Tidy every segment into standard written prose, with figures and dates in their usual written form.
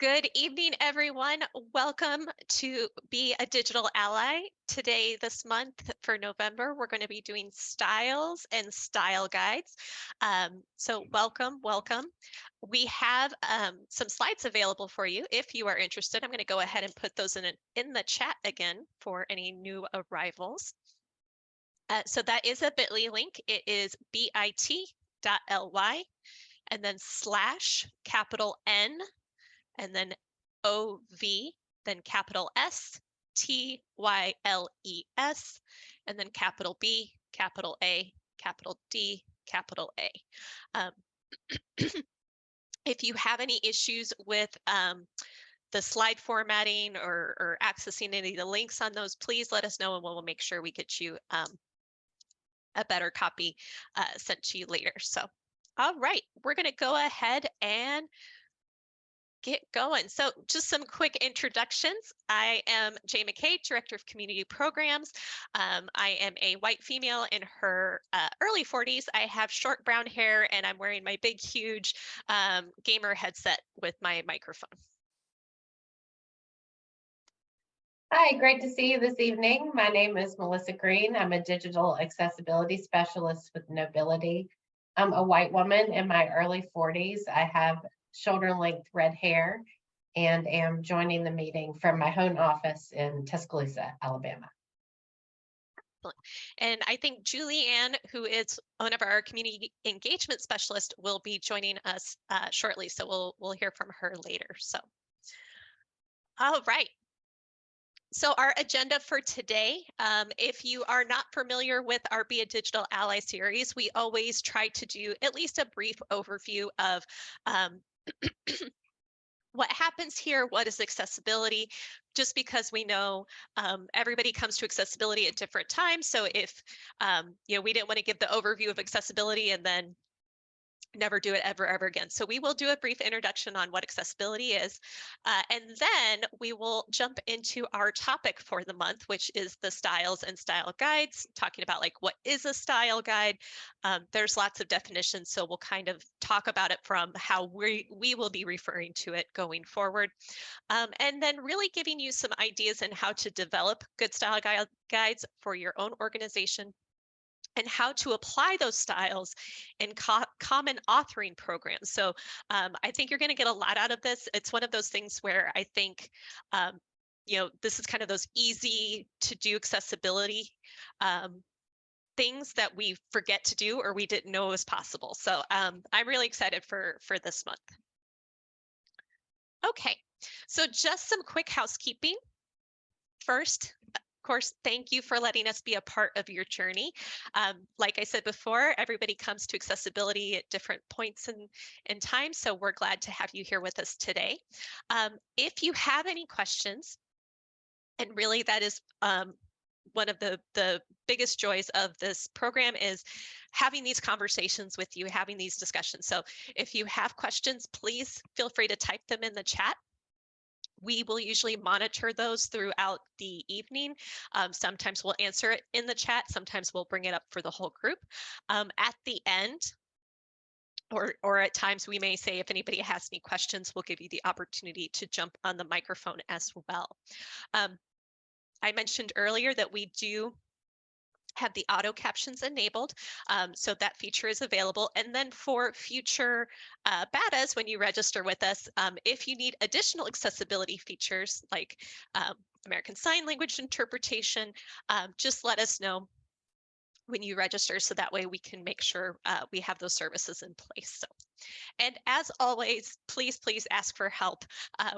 Good evening, everyone. Welcome to Be a Digital Ally. Today, this month for November, we're going to be doing styles and style guides. So welcome. We have some slides available for you if you are interested. I'm going to go ahead and put those in the chat again for any new arrivals. So that is a bit.ly link. It is bit.ly and then / capital N and then O-V, then capital S-T-Y-L-E-S, and then capital B, capital A, capital D, capital A. If you have any issues with the slide formatting or accessing any of the links on those, please let us know and we'll make sure we get you a better copy sent to you later. So, all right, we're going to go ahead and get going. So just some quick introductions. I am Jay McKay, Director of Community Programs. I am a white female in her early 40s. I have short brown hair and I'm wearing my big, huge gamer headset with my microphone. Hi, great to see you this evening. My name is Melissa Green. I'm a digital accessibility specialist with Knowbility. I'm a white woman in my early 40s. I have shoulder-length red hair and am joining the meeting from my home office in Tuscaloosa, Alabama. And I think Julianne, who is one of our community engagement specialists, will be joining us shortly. So we'll hear from her later. So, all right. So our agenda for today, if you are not familiar with our Be a Digital Ally series, we always try to do at least a brief overview of what happens here, what is accessibility, just because we know everybody comes to accessibility at different times. So if we didn't want to give the overview of accessibility and then never do it ever again. So we will do a brief introduction on what accessibility is, and then we will jump into our topic for the month, which is the styles and style guides, talking about like what is a style guide. There's lots of definitions, so we'll kind of talk about it from how we will be referring to it going forward, and then really giving you some ideas on how to develop good style guides for your own organization, and how to apply those styles in common authoring programs. So I think you're going to get a lot out of this. It's one of those things where I think, this is kind of those easy to do accessibility things that we forget to do or we didn't know was possible. So I'm really excited for this month. Okay, so just some quick housekeeping. First, of course, thank you for letting us be a part of your journey. Like I said before, everybody comes to accessibility at different points in time, so we're glad to have you here with us today. If you have any questions, and really that is one of the biggest joys of this program is having these conversations with you, having these discussions. So if you have questions, please feel free to type them in the chat. We will usually monitor those throughout the evening. Sometimes we'll answer it in the chat. Sometimes we'll bring it up for the whole group. At the end, or at times we may say if anybody has any questions, we'll give you the opportunity to jump on the microphone as well. I mentioned earlier that we do have the auto captions enabled, so that feature is available. And then for future BADAs, when you register with us, if you need additional accessibility features like American Sign Language interpretation, just let us know when you register, so that way we can make sure we have those services in place. So, and as always, please ask for help.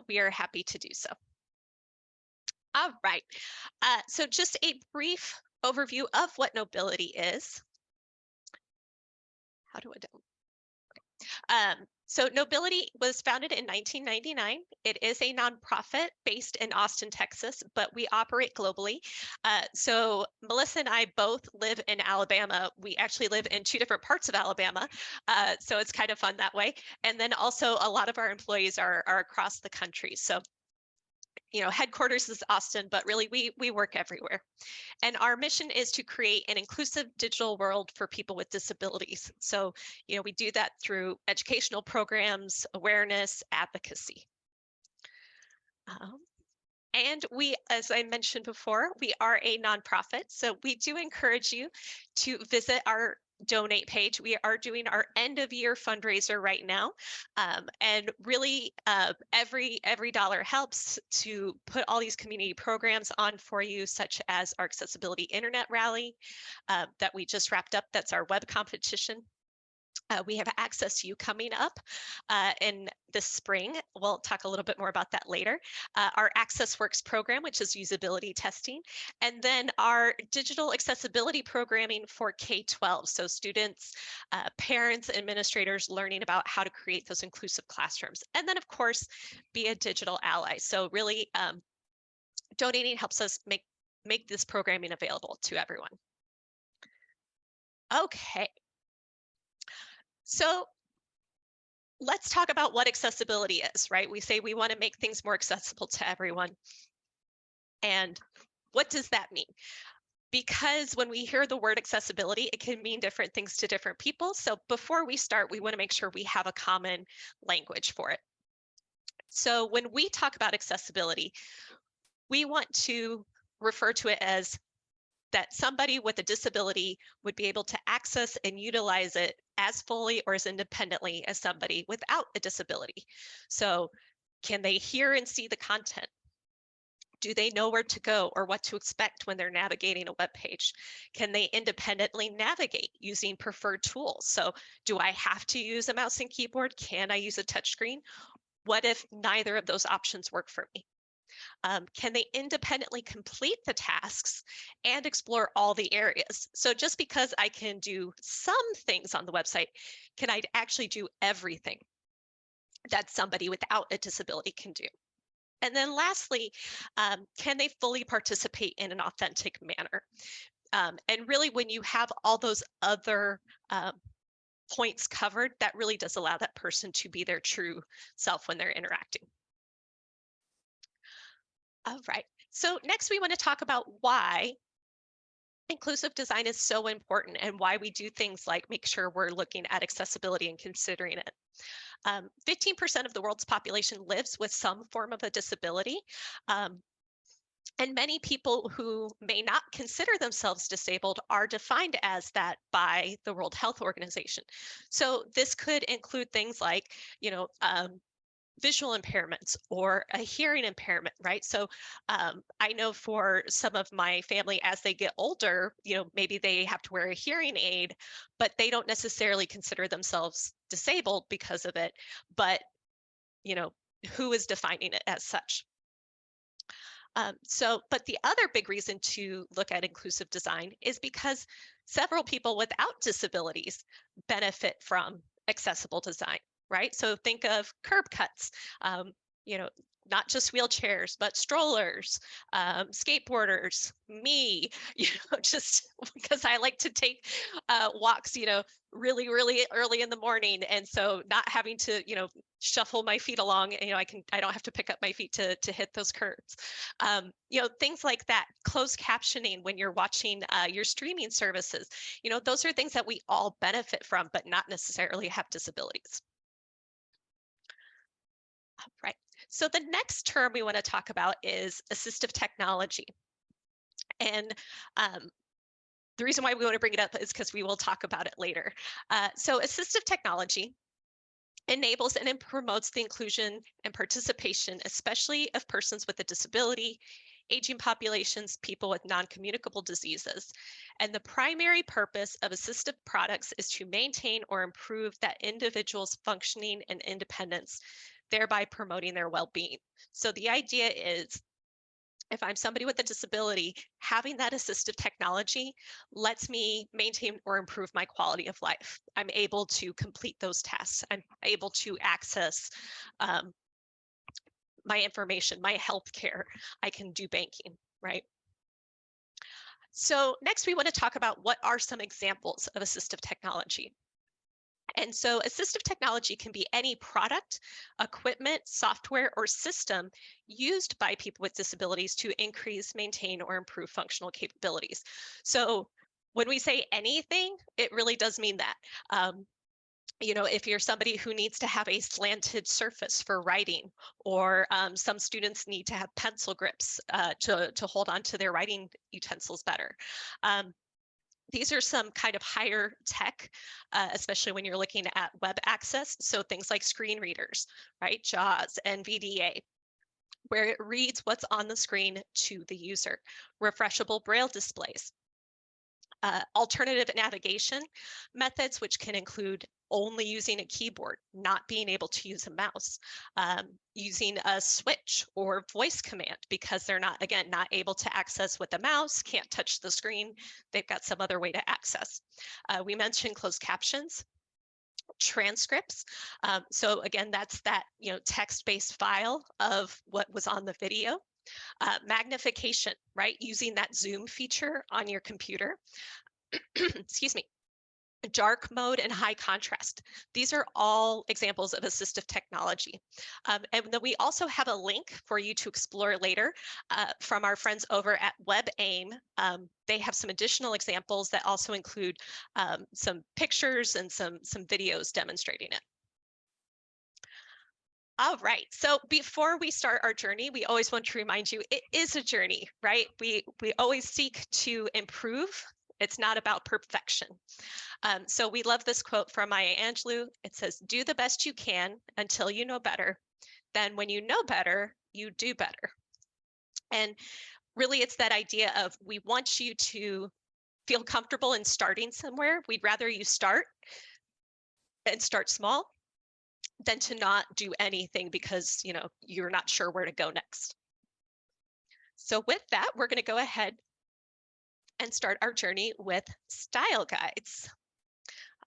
We are happy to do so. All right, so just a brief overview of what Knowbility is. How do I do? Okay. So Knowbility was founded in 1999. It is a nonprofit based in Austin, Texas, but we operate globally. So Melissa and I both live in Alabama. We actually live in two different parts of Alabama, so it's kind of fun that way. And then also a lot of our employees are across the country. So headquarters is Austin, but really we work everywhere. And our mission is to create an inclusive digital world for people with disabilities. So, we do that through educational programs, awareness, advocacy. Um, and we, as I mentioned before, we are a nonprofit. So we do encourage you to visit our donate page. We are doing our end of year fundraiser right now. And really every dollar helps to put all these community programs on for you, such as our accessibility internet rally that we just wrapped up. That's our web competition. We have Access You coming up in the spring. We'll talk a little bit more about that later. Our Access Works program, which is usability testing, and then our digital accessibility programming for K-12. So students, parents, administrators learning about how to create those inclusive classrooms. And then, of course, be a digital ally. So really donating helps us make this programming available to everyone. Okay. So let's talk about what accessibility is, right? We say we want to make things more accessible to everyone. And what does that mean? Because when we hear the word accessibility, it can mean different things to different people. So before we start, we want to make sure we have a common language for it. So when we talk about accessibility, we want to refer to it as that somebody with a disability would be able to access and utilize it as fully or as independently as somebody without a disability. So can they hear and see the content? Do they know where to go or what to expect when they're navigating a web page? Can they independently navigate using preferred tools? So do I have to use a mouse and keyboard? Can I use a touchscreen? What if neither of those options work for me? Can they independently complete the tasks and explore all the areas? So just because I can do some things on the website, can I actually do everything that somebody without a disability can do? And then lastly, can they fully participate in an authentic manner? And really, when you have all those other points covered, that really does allow that person to be their true self when they're interacting. All right. So next we want to talk about why inclusive design is so important and why we do things like make sure we're looking at accessibility and considering it. 15% of the world's population lives with some form of a disability. And many people who may not consider themselves disabled are defined as that by the World Health Organization. So this could include things like, visual impairments or a hearing impairment, right? So I know for some of my family, as they get older, maybe they have to wear a hearing aid, but they don't necessarily consider themselves disabled because of it. But, you know, who is defining it as such? But the other big reason to look at inclusive design is because several people without disabilities benefit from accessible design, right? So think of curb cuts, um, you know, not just wheelchairs, but strollers, skateboarders, me, just because I like to take walks, really, really early in the morning. And so not having to, shuffle my feet along, I don't have to pick up my feet to hit those curbs. Things like that. Closed captioning when you're watching your streaming services, those are things that we all benefit from, but not necessarily have disabilities. Right. So the next term we want to talk about is assistive technology. And the reason why we want to bring it up is because we will talk about it later. So assistive technology enables and it promotes the inclusion and participation, especially of persons with a disability, aging populations, people with non-communicable diseases. And the primary purpose of assistive products is to maintain or improve that individual's functioning and independence, thereby promoting their well-being. So the idea is, if I'm somebody with a disability, having that assistive technology lets me maintain or improve my quality of life. I'm able to complete those tasks. I'm able to access my information, my health care. I can do banking, right? So next we want to talk about what are some examples of assistive technology. And so assistive technology can be any product, equipment, software, or system used by people with disabilities to increase, maintain, or improve functional capabilities. So when we say anything, it really does mean that. If you're somebody who needs to have a slanted surface for writing, or some students need to have pencil grips to hold on to their writing utensils better. These are some kind of higher tech, especially when you're looking at web access. So things like screen readers, right? JAWS, NVDA, where it reads what's on the screen to the user. Refreshable braille displays. Alternative navigation methods, which can include only using a keyboard, not being able to use a mouse, using a switch or voice command because they're not, again, not able to access with the mouse, can't touch the screen. They've got some other way to access. We mentioned closed captions, transcripts. So again, that's that text-based file of what was on the video. Magnification, right? Using that zoom feature on your computer. Excuse me. Dark mode and high contrast. These are all examples of assistive technology. And then we also have a link for you to explore later from our friends over at WebAIM. They have some additional examples that also include some pictures and some videos demonstrating it. All right, so before we start our journey, we always want to remind you it is a journey, right? We always seek to improve. It's not about perfection. So we love this quote from Maya Angelou. It says, do the best you can until you know better. Then when you know better, you do better. And really it's that idea of we want you to feel comfortable in starting somewhere. We'd rather you start and start small than to not do anything because you're not sure where to go next. So with that, we're going to go ahead and start our journey with style guides.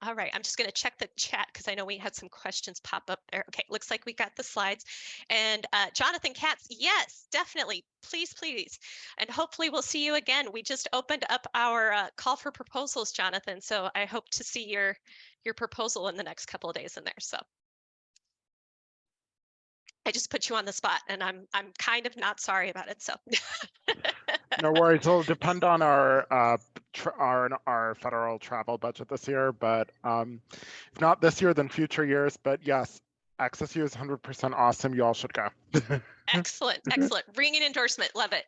All right, I'm just going to check the chat because I know we had some questions pop up there. Okay, looks like we got the slides. And Jonathan Katz, yes, definitely. Please, please. And hopefully we'll see you again. We just opened up our call for proposals, Jonathan. So I hope to see your proposal in the next couple of days in there. So I just put you on the spot and I'm kind of not sorry about it. So no worries. It'll depend on our federal travel budget this year, but if not this year, then future years. But yes, Access U is 100% awesome. You all should go. Excellent, excellent. Ringing endorsement, love it.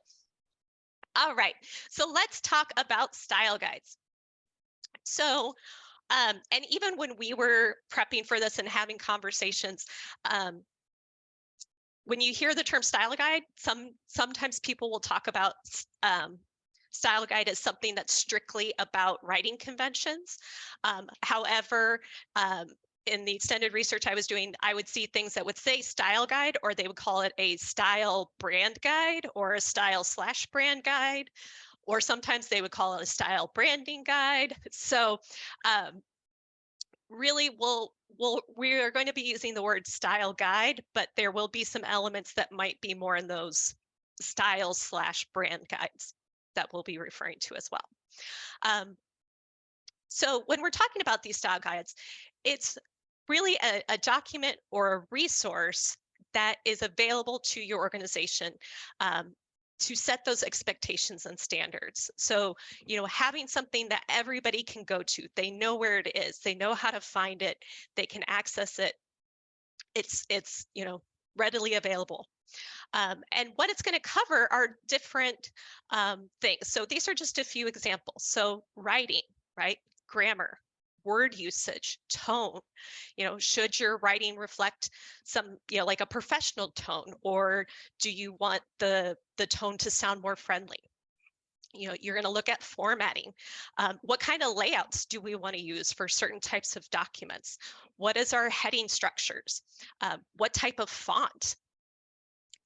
All right, so let's talk about style guides. So, and even when we were prepping for this and having conversations, when you hear the term style guide, sometimes people will talk about style guide as something that's strictly about writing conventions. However, in the extended research I was doing, I would see things that would say style guide, or they would call it a style brand guide or a style/brand guide, or sometimes they would call it a style branding guide. So really we are going to be using the word style guide, but there will be some elements that might be more in those style/brand guides that we'll be referring to as well. So when we're talking about these style guides, it's really a document or a resource that is available to your organization to set those expectations and standards. So, having something that everybody can go to, they know where it is, they know how to find it, they can access it. It's readily available. And what it's going to cover are different things. So these are just a few examples. So writing, right? Grammar, word usage, tone. Should your writing reflect some, like a professional tone, or do you want the tone to sound more friendly? You're going to look at formatting. What kind of layouts do we want to use for certain types of documents? What is our heading structures? What type of font?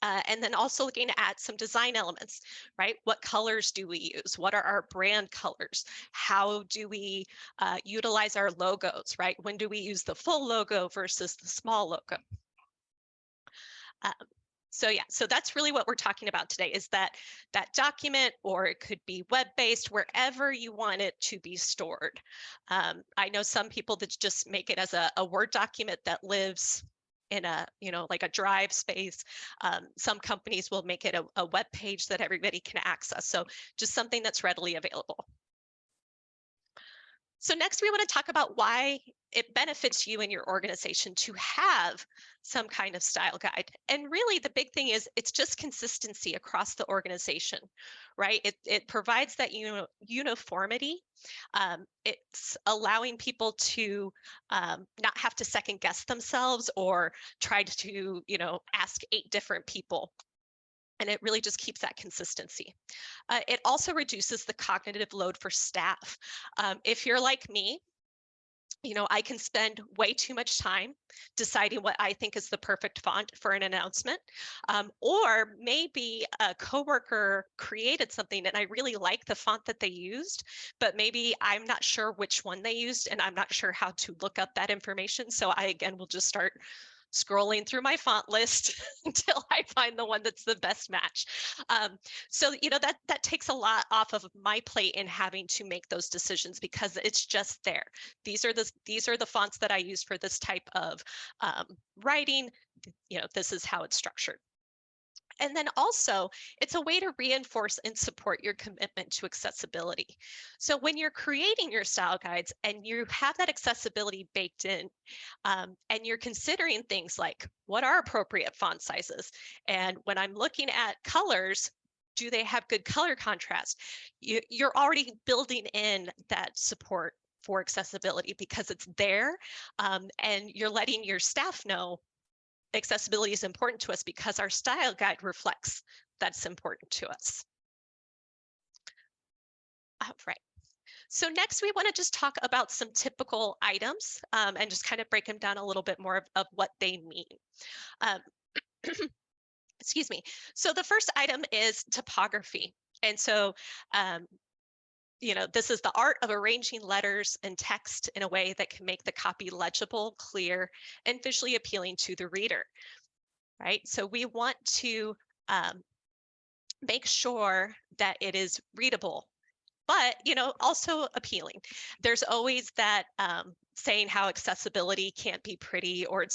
And then also looking at some design elements, right? What colors do we use? What are our brand colors? How do we utilize our logos, right? When do we use the full logo versus the small logo? So yeah, so that's really what we're talking about today, is that document, or it could be web-based, wherever you want it to be stored. I know some people that just make it as a Word document that lives in a, like a drive space. Some companies will make it a web page that everybody can access. So just something that's readily available. So next we want to talk about why it benefits you and your organization to have some kind of style guide. And really the big thing is it's just consistency across the organization, right? It provides that uniformity. It's allowing people to not have to second guess themselves or try to, ask 8 different people. And it really just keeps that consistency. It also reduces the cognitive load for staff. If you're like me, I can spend way too much time deciding what I think is the perfect font for an announcement. Or maybe a coworker created something and I really like the font that they used, but maybe I'm not sure which one they used and I'm not sure how to look up that information. So I, again, will just start scrolling through my font list until I find the one that's the best match. So that takes a lot off of my plate in having to make those decisions because it's just there. These are the fonts that I use for this type of writing. This is how it's structured. And then also, it's a way to reinforce and support your commitment to accessibility. So when you're creating your style guides and you have that accessibility baked in, and you're considering things like what are appropriate font sizes, and when I'm looking at colors, do they have good color contrast? You're already building in that support for accessibility because it's there, and you're letting your staff know accessibility is important to us because our style guide reflects that's important to us. All right. So next we want to just talk about some typical items and just kind of break them down a little bit more of what they mean. Um, excuse me. So the first item is typography. And so this is the art of arranging letters and text in a way that can make the copy legible, clear, and visually appealing to the reader, right? So we want to make sure that it is readable, but also appealing. There's always that saying how accessibility can't be pretty or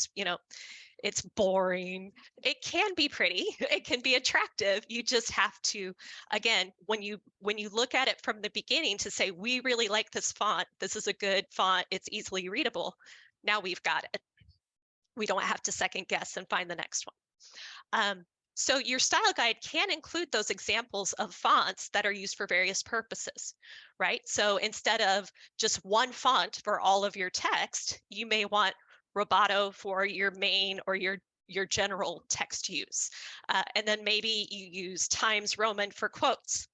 it's boring. It can be pretty, it can be attractive. You just have to, again, when you look at it from the beginning to say, we really like this font, this is a good font, it's easily readable, now we've got it. We don't have to second guess and find the next one. So your style guide can include those examples of fonts that are used for various purposes, right? So instead of just one font for all of your text, you may want Roboto for your main or your general text use. And then maybe you use Times Roman for quotes.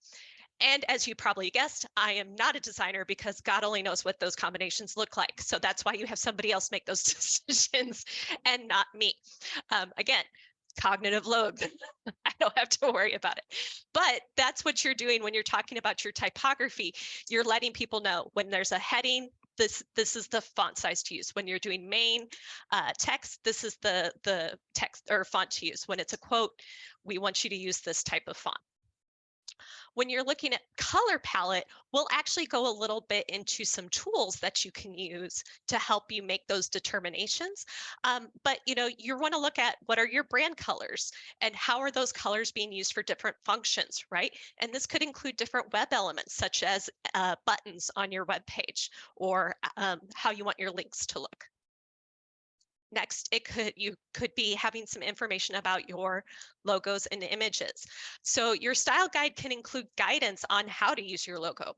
And as you probably guessed, I am not a designer because God only knows what those combinations look like. So that's why you have somebody else make those decisions and not me. Again, cognitive load. I don't have to worry about it. But that's what you're doing when you're talking about your typography. You're letting people know when there's a heading, this is the font size to use. When you're doing main text, this is the text or font to use. When it's a quote, we want you to use this type of font. When you're looking at color palette, we'll actually go a little bit into some tools that you can use to help you make those determinations. But you want to look at what are your brand colors and how are those colors being used for different functions, right? And this could include different web elements such as buttons on your web page or how you want your links to look. Next, you could be having some information about your logos and images. So your style guide can include guidance on how to use your logo.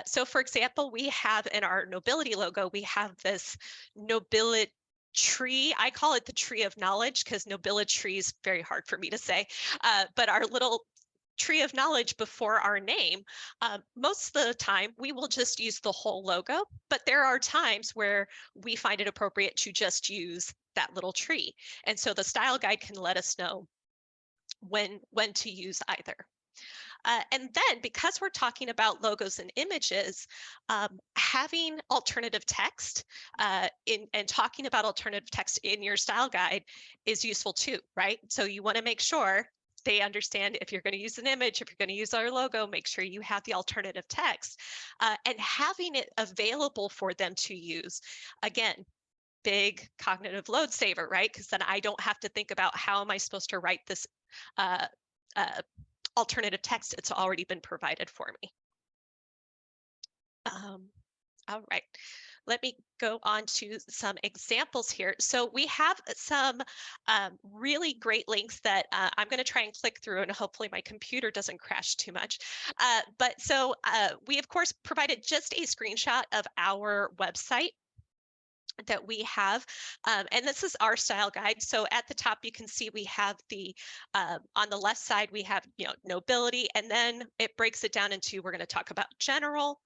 So for example, we have in our Nobility logo, we have this Nobility tree. I call it the tree of knowledge because Nobility is very hard for me to say, but our little tree of knowledge before our name, most of the time we will just use the whole logo, but there are times where we find it appropriate to just use that little tree. And so the style guide can let us know when to use either. And then because we're talking about logos and images, having alternative text and talking about alternative text in your style guide is useful too, right? So you want to make sure they understand if you're going to use an image, if you're going to use our logo, make sure you have the alternative text and having it available for them to use. Again, big cognitive load saver, right? Because then I don't have to think about how am I supposed to write this alternative text. It's already been provided for me. All right, let me go on to some examples here. So we have some really great links that I'm going to try and click through, and hopefully my computer doesn't crash too much. We, of course, provided just a screenshot of our website that we have, and this is our style guide. So at the top you can see we have the on the left side we have nobility, and then it breaks it down into, we're going to talk about general,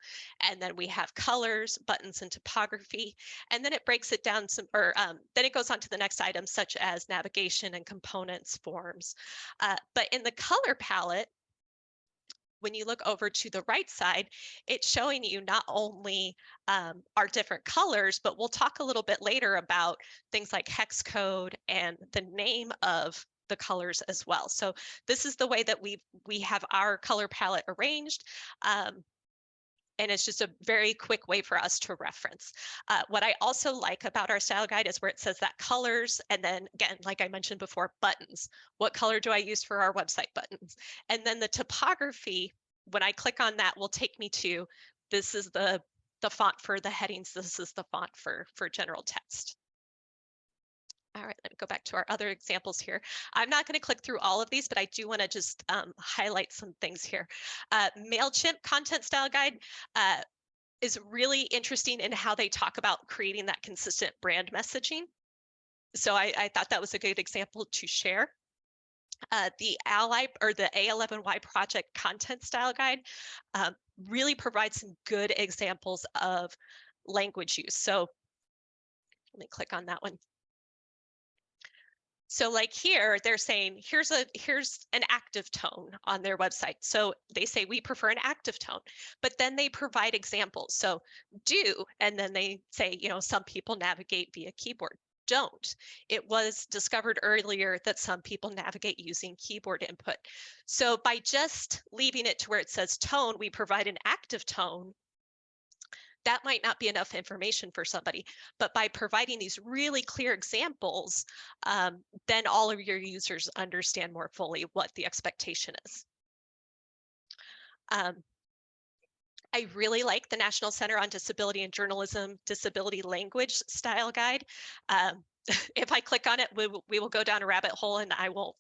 and then we have colors, buttons, and typography, and then it breaks it down some, or then it goes on to the next items such as navigation and components, forms. But in the color palette, when you look over to the right side, it's showing you not only our different colors, but we'll talk a little bit later about things like hex code and the name of the colors as well. So this is the way that we have our color palette arranged. And it's just a very quick way for us to reference. What I also like about our style guide is where it says that colors, and then again, like I mentioned before, buttons. What color do I use for our website buttons? And then the typography, when I click on that, will take me to, this is the font for the headings, this is the font for general text. All right, let me go back to our other examples here. I'm not going to click through all of these, but I do want to just highlight some things here. MailChimp content style guide is really interesting in how they talk about creating that consistent brand messaging. So I thought that was a good example to share. The Ally, or the A11Y project content style guide really provides some good examples of language use. So let me click on that one. So like here, they're saying, here's an active tone on their website. So they say we prefer an active tone, but then they provide examples. So do, and then they say, some people navigate via keyboard. Don't. It was discovered earlier that some people navigate using keyboard input. So by just leaving it to where it says tone, we provide an active tone. That might not be enough information for somebody, but by providing these really clear examples, then all of your users understand more fully what the expectation is. I really like the National Center on Disability and Journalism Disability Language Style Guide. If I click on it, we will go down a rabbit hole, and I won't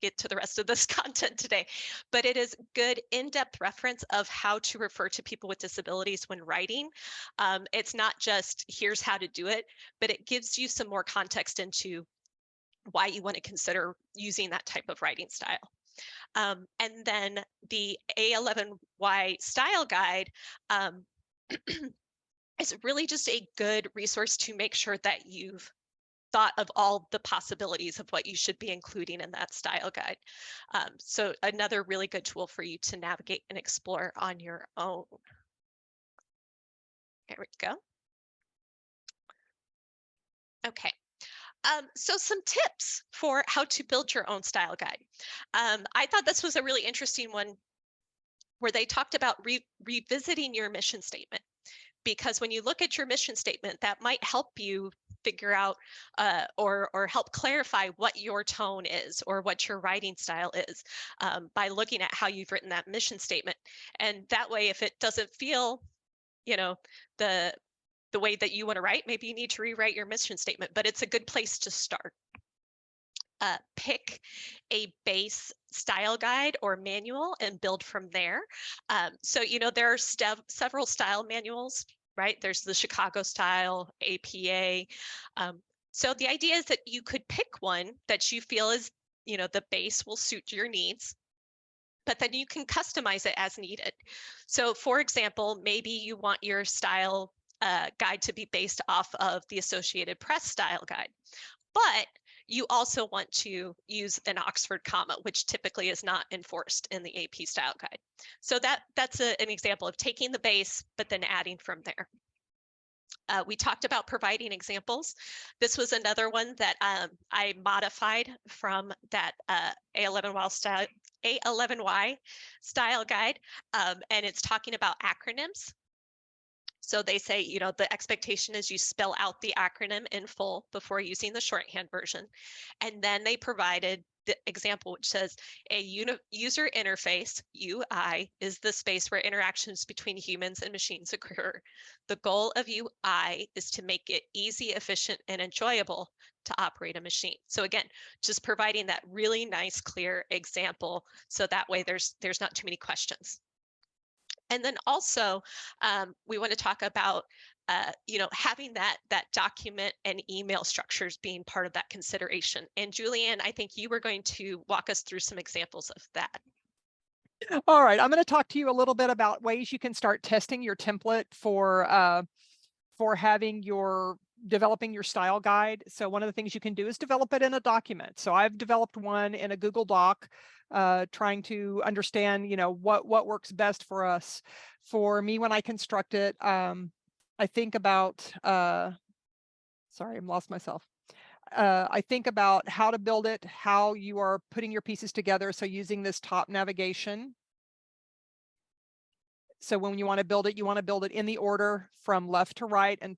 get to the rest of this content today, but it is good in-depth reference of how to refer to people with disabilities when writing. It's not just here's how to do it, but it gives you some more context into why you want to consider using that type of writing style. And then the A11Y style guide is really just a good resource to make sure that you've thought of all the possibilities of what you should be including in that style guide. So another really good tool for you to navigate and explore on your own. There we go. Okay. So some tips for how to build your own style guide. I thought this was a really interesting one where they talked about revisiting your mission statement. Because when you look at your mission statement, that might help you figure out or help clarify what your tone is or what your writing style is by looking at how you've written that mission statement. And that way, if it doesn't feel, the way that you want to write, maybe you need to rewrite your mission statement, but it's a good place to start. Pick a base style guide or manual and build from there. So, there are several style manuals, right? There's the Chicago style, APA. So the idea is that you could pick one that you feel is, the base will suit your needs, but then you can customize it as needed. So for example, maybe you want your style guide to be based off of the Associated Press style guide, but you also want to use an Oxford comma, which typically is not enforced in the AP style guide. So that's an example of taking the base, but then adding from there. We talked about providing examples. This was another one that I modified from that A11Y style guide, and it's talking about acronyms. So they say, the expectation is you spell out the acronym in full before using the shorthand version. And then they provided the example which says a user interface, UI, is the space where interactions between humans and machines occur. The goal of UI is to make it easy, efficient, and enjoyable to operate a machine. So again, just providing that really nice, clear example, so that way there's not too many questions. And then also, we want to talk about having that document and email structures being part of that consideration. And Julianne, I think you were going to walk us through some examples of that. All right, I'm going to talk to you a little bit about ways you can start testing your template for developing your style guide. So one of the things you can do is develop it in a document. So I've developed one in a Google Doc, trying to understand, what works best for us. For me, when I construct it, I think about, sorry, I'm lost myself. I think about how to build it, how you are putting your pieces together. So using this top navigation. So when you want to build it in the order from left to right and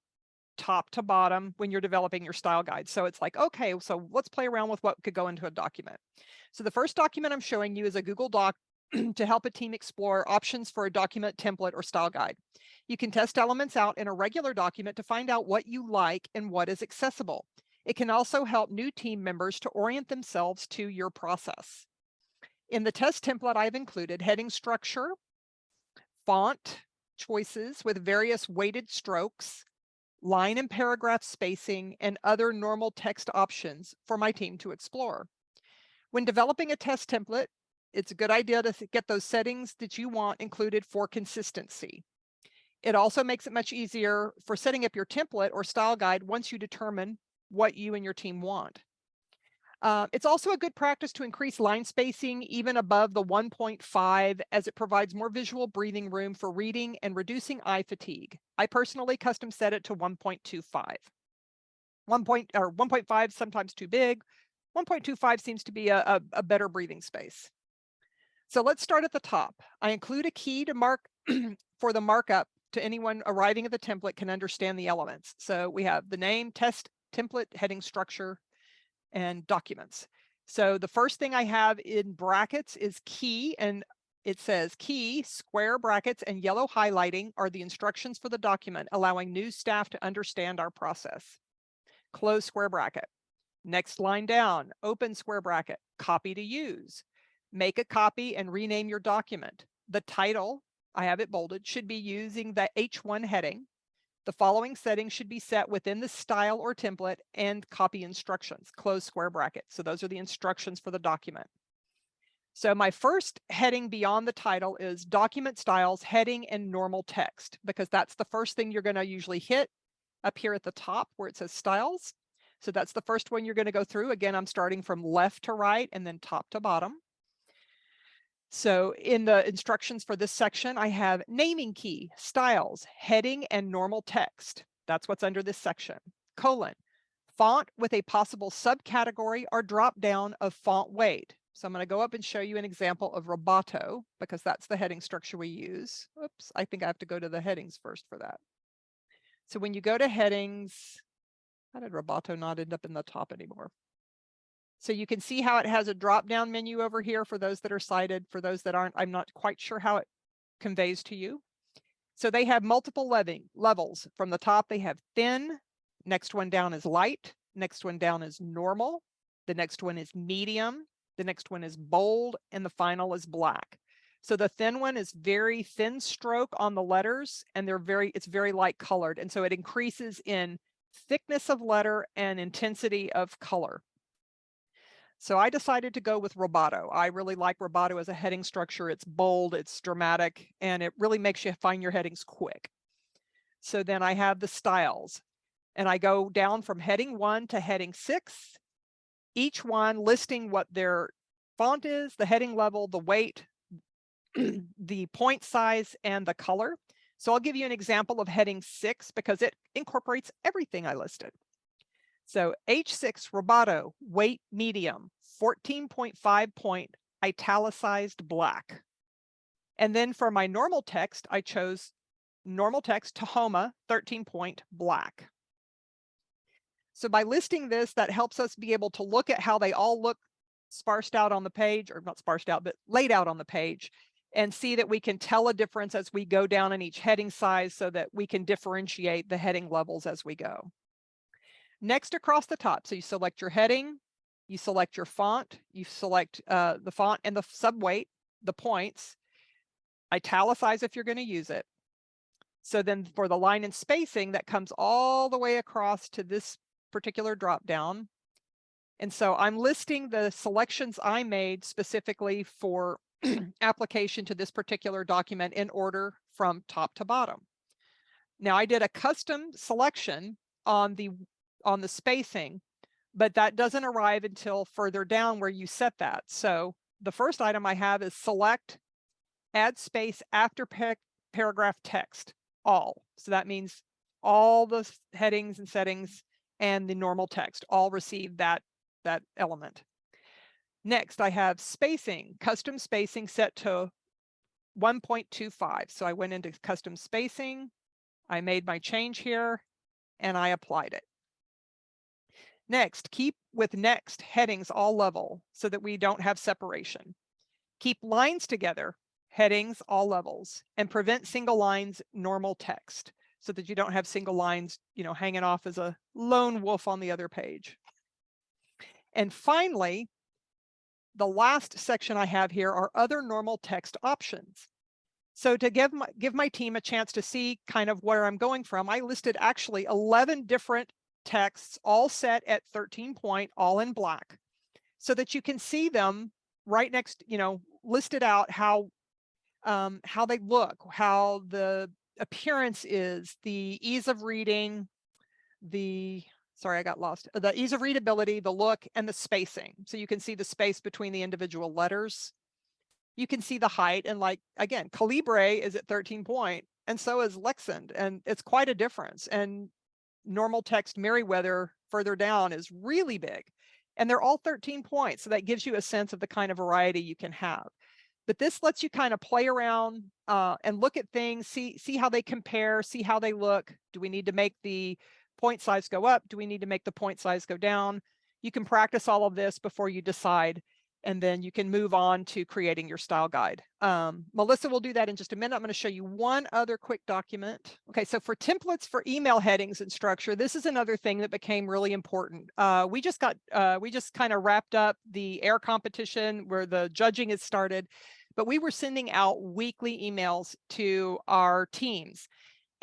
top to bottom when you're developing your style guide. So it's like, okay, so let's play around with what could go into a document. So the first document I'm showing you is a Google Doc to help a team explore options for a document template or style guide. You can test elements out in a regular document to find out what you like and what is accessible. It can also help new team members to orient themselves to your process. In the test template, I've included heading structure, font choices with various weighted strokes, line and paragraph spacing, and other normal text options for my team to explore. When developing a test template, it's a good idea to get those settings that you want included for consistency. It also makes it much easier for setting up your template or style guide once you determine what you and your team want. It's also a good practice to increase line spacing even above the 1.5, as it provides more visual breathing room for reading and reducing eye fatigue. I personally custom set it to 1.25. 1.5 sometimes too big. 1.25 seems to be a better breathing space. So let's start at the top. I include a key to mark for the markup to anyone arriving at the template can understand the elements. So we have the name, test, template, heading structure, and documents. So the first thing I have in brackets is key, and it says key, square brackets, and yellow highlighting are the instructions for the document, allowing new staff to understand our process. Close square bracket. Next line down, open square bracket, copy to use. Make a copy and rename your document. The title, I have it bolded, should be using the H1 heading. The following settings should be set within the style or template and copy instructions, close square bracket. So those are the instructions for the document. So my first heading beyond the title is document styles, heading, and normal text, because that's the first thing you're going to usually hit up here at the top where it says styles. So that's the first one you're going to go through. Again, I'm starting from left to right and then top to bottom. So in the instructions for this section, I have naming key, styles, heading, and normal text. That's what's under this section. Colon, font with a possible subcategory or drop down of font weight. So I'm going to go up and show you an example of Roboto, because that's the heading structure we use. Oops, I think I have to go to the headings first for that. So when you go to headings, how did Roboto not end up in the top anymore? So you can see how it has a drop-down menu over here for those that are cited. For those that aren't, I'm not quite sure how it conveys to you. So they have multiple levels. From the top, they have thin. Next one down is light. Next one down is normal. The next one is medium. The next one is bold. And the final is black. So the thin one is very thin stroke on the letters, and it's very light colored. And so it increases in thickness of letter and intensity of color. So I decided to go with Roboto. I really like Roboto as a heading structure. It's bold, it's dramatic, and it really makes you find your headings quick. So then I have the styles, and I go down from heading 1 to heading 6, each one listing what their font is, the heading level, the weight, the point size, and the color. So I'll give you an example of heading 6 because it incorporates everything I listed. So H6 Roboto, weight medium, 14.5 point, italicized black. And then for my normal text, I chose normal text Tahoma, 13 point black. So by listing this, that helps us be able to look at how they all look sparsed out on the page, or not sparsed out, but laid out on the page, and see that we can tell a difference as we go down in each heading size so that we can differentiate the heading levels as we go. Next, across the top, so you select your heading, you select your font, you select the font and the subweight, the points, italicize if you're going to use it. So then for the line and spacing, that comes all the way across to this particular drop down. And so I'm listing the selections I made specifically for application to this particular document in order from top to bottom. Now I did a custom selection on the spacing, but that doesn't arrive until further down where you set that. So the first item I have is select, add space after paragraph text, all. So that means all the headings and settings and the normal text all receive that element. Next, I have spacing, custom spacing set to 1.25. So I went into custom spacing, I made my change here, and I applied it. Next, keep with next headings all level so that we don't have separation. Keep lines together, headings all levels, and prevent single lines normal text so that you don't have single lines, hanging off as a lone wolf on the other page. And finally, the last section I have here are other normal text options. So to give my team a chance to see kind of where I'm going from, I listed actually 11 different texts all set at 13 point, all in black, so that you can see them right next, listed out how they look, how the appearance is, the ease of reading, sorry, I got lost. The ease of readability, the look, and the spacing. So you can see the space between the individual letters. You can see the height, and like, again, Calibre is at 13 point, and so is Lexand, and it's quite a difference. And normal text Merriweather further down is really big, and they're all 13 points. So that gives you a sense of the kind of variety you can have. But this lets you kind of play around and look at things, see how they compare, see how they look. Do we need to make the point size go up? Do we need to make the point size go down? You can practice all of this before you decide, and then you can move on to creating your style guide. Melissa will do that in just a minute. I'm going to show you one other quick document. Okay, so for templates for email headings and structure, this is another thing that became really important. We just kind of wrapped up the AIR competition where the judging has started, but we were sending out weekly emails to our teams.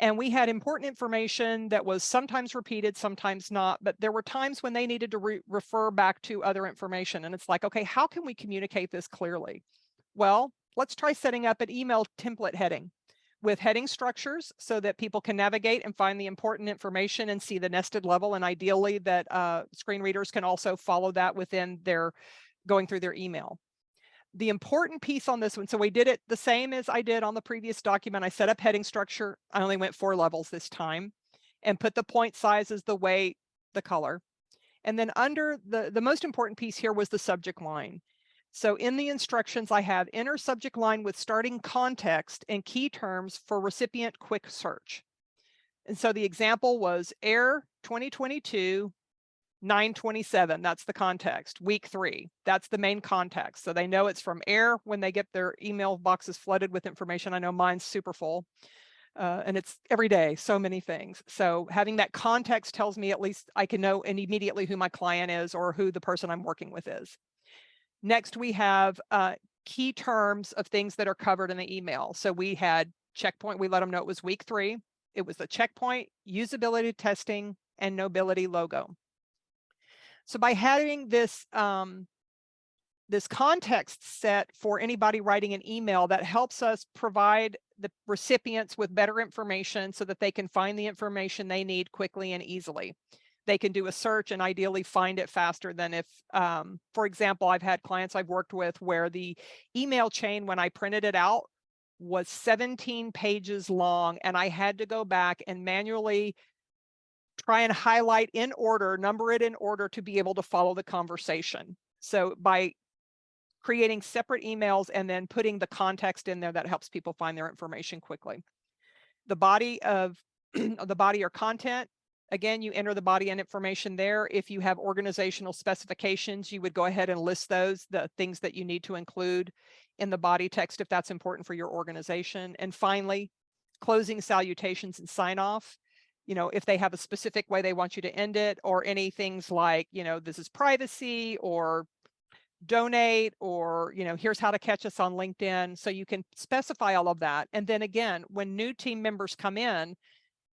And we had important information that was sometimes repeated, sometimes not, but there were times when they needed to refer back to other information. And it's like, okay, how can we communicate this clearly? Well, let's try setting up an email template heading with heading structures so that people can navigate and find the important information and see the nested level. And ideally that screen readers can also follow that within their going through their email. The important piece on this one, so we did it the same as I did on the previous document. I set up heading structure. I only went 4 levels this time and put the point sizes, the weight, the color. And then under the most important piece here was the subject line. So in the instructions, I have enter subject line with starting context and key terms for recipient quick search. And so the example was AIR 2022 9/27, that's the context. Week 3, that's the main context. So they know it's from AIR when they get their email boxes flooded with information. I know mine's super full and it's every day, so many things. So having that context tells me at least I can know immediately who my client is or who the person I'm working with is. Next, we have key terms of things that are covered in the email. So we had checkpoint, we let them know it was week 3. It was the checkpoint, usability testing, and nobility logo. So by having this, this context set for anybody writing an email, that helps us provide the recipients with better information so that they can find the information they need quickly and easily. They can do a search and ideally find it faster than if, for example, I've had clients I've worked with where the email chain, when I printed it out, was 17 pages long, and I had to go back and manually try and highlight in order, number it in order to be able to follow the conversation. So by creating separate emails and then putting the context in there, that helps people find their information quickly. The body of the body or content, Again, you enter the body and information there. If you have organizational specifications, you would go ahead and list those, the things that you need to include in the body text if that's important for your organization. And finally, closing salutations and sign off. You know, if they have a specific way they want you to end it, or any things like, you know, this is privacy, or donate, or, you know, here's how to catch us on LinkedIn. So you can specify all of that. And then again, when new team members come in,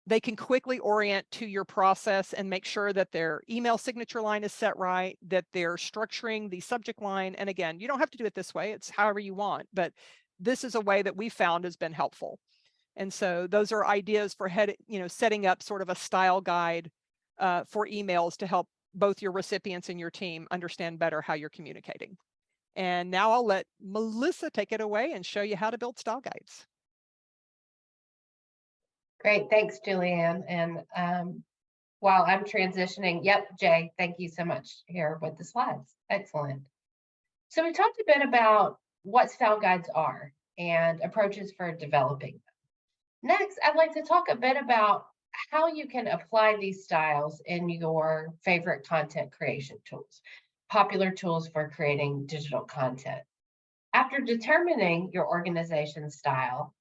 they can quickly orient to your process and make sure that their email signature line is set right, that they're structuring the subject line. And again, you don't have to do it this way, it's however you want, but this is a way that we found has been helpful. And so those are ideas for setting up sort of a style guide for emails to help both your recipients and your team understand better how you're communicating. And now I'll let Melissa take it away and show you how to build style guides. Great, thanks, Julianne. And while I'm transitioning, yep, Jay, thank you so much here with the slides. Excellent. So we talked a bit about what style guides are and approaches for developing them. Next, I'd like to talk a bit about how you can apply these styles in your favorite content creation tools, popular tools for creating digital content. After determining your organization's style,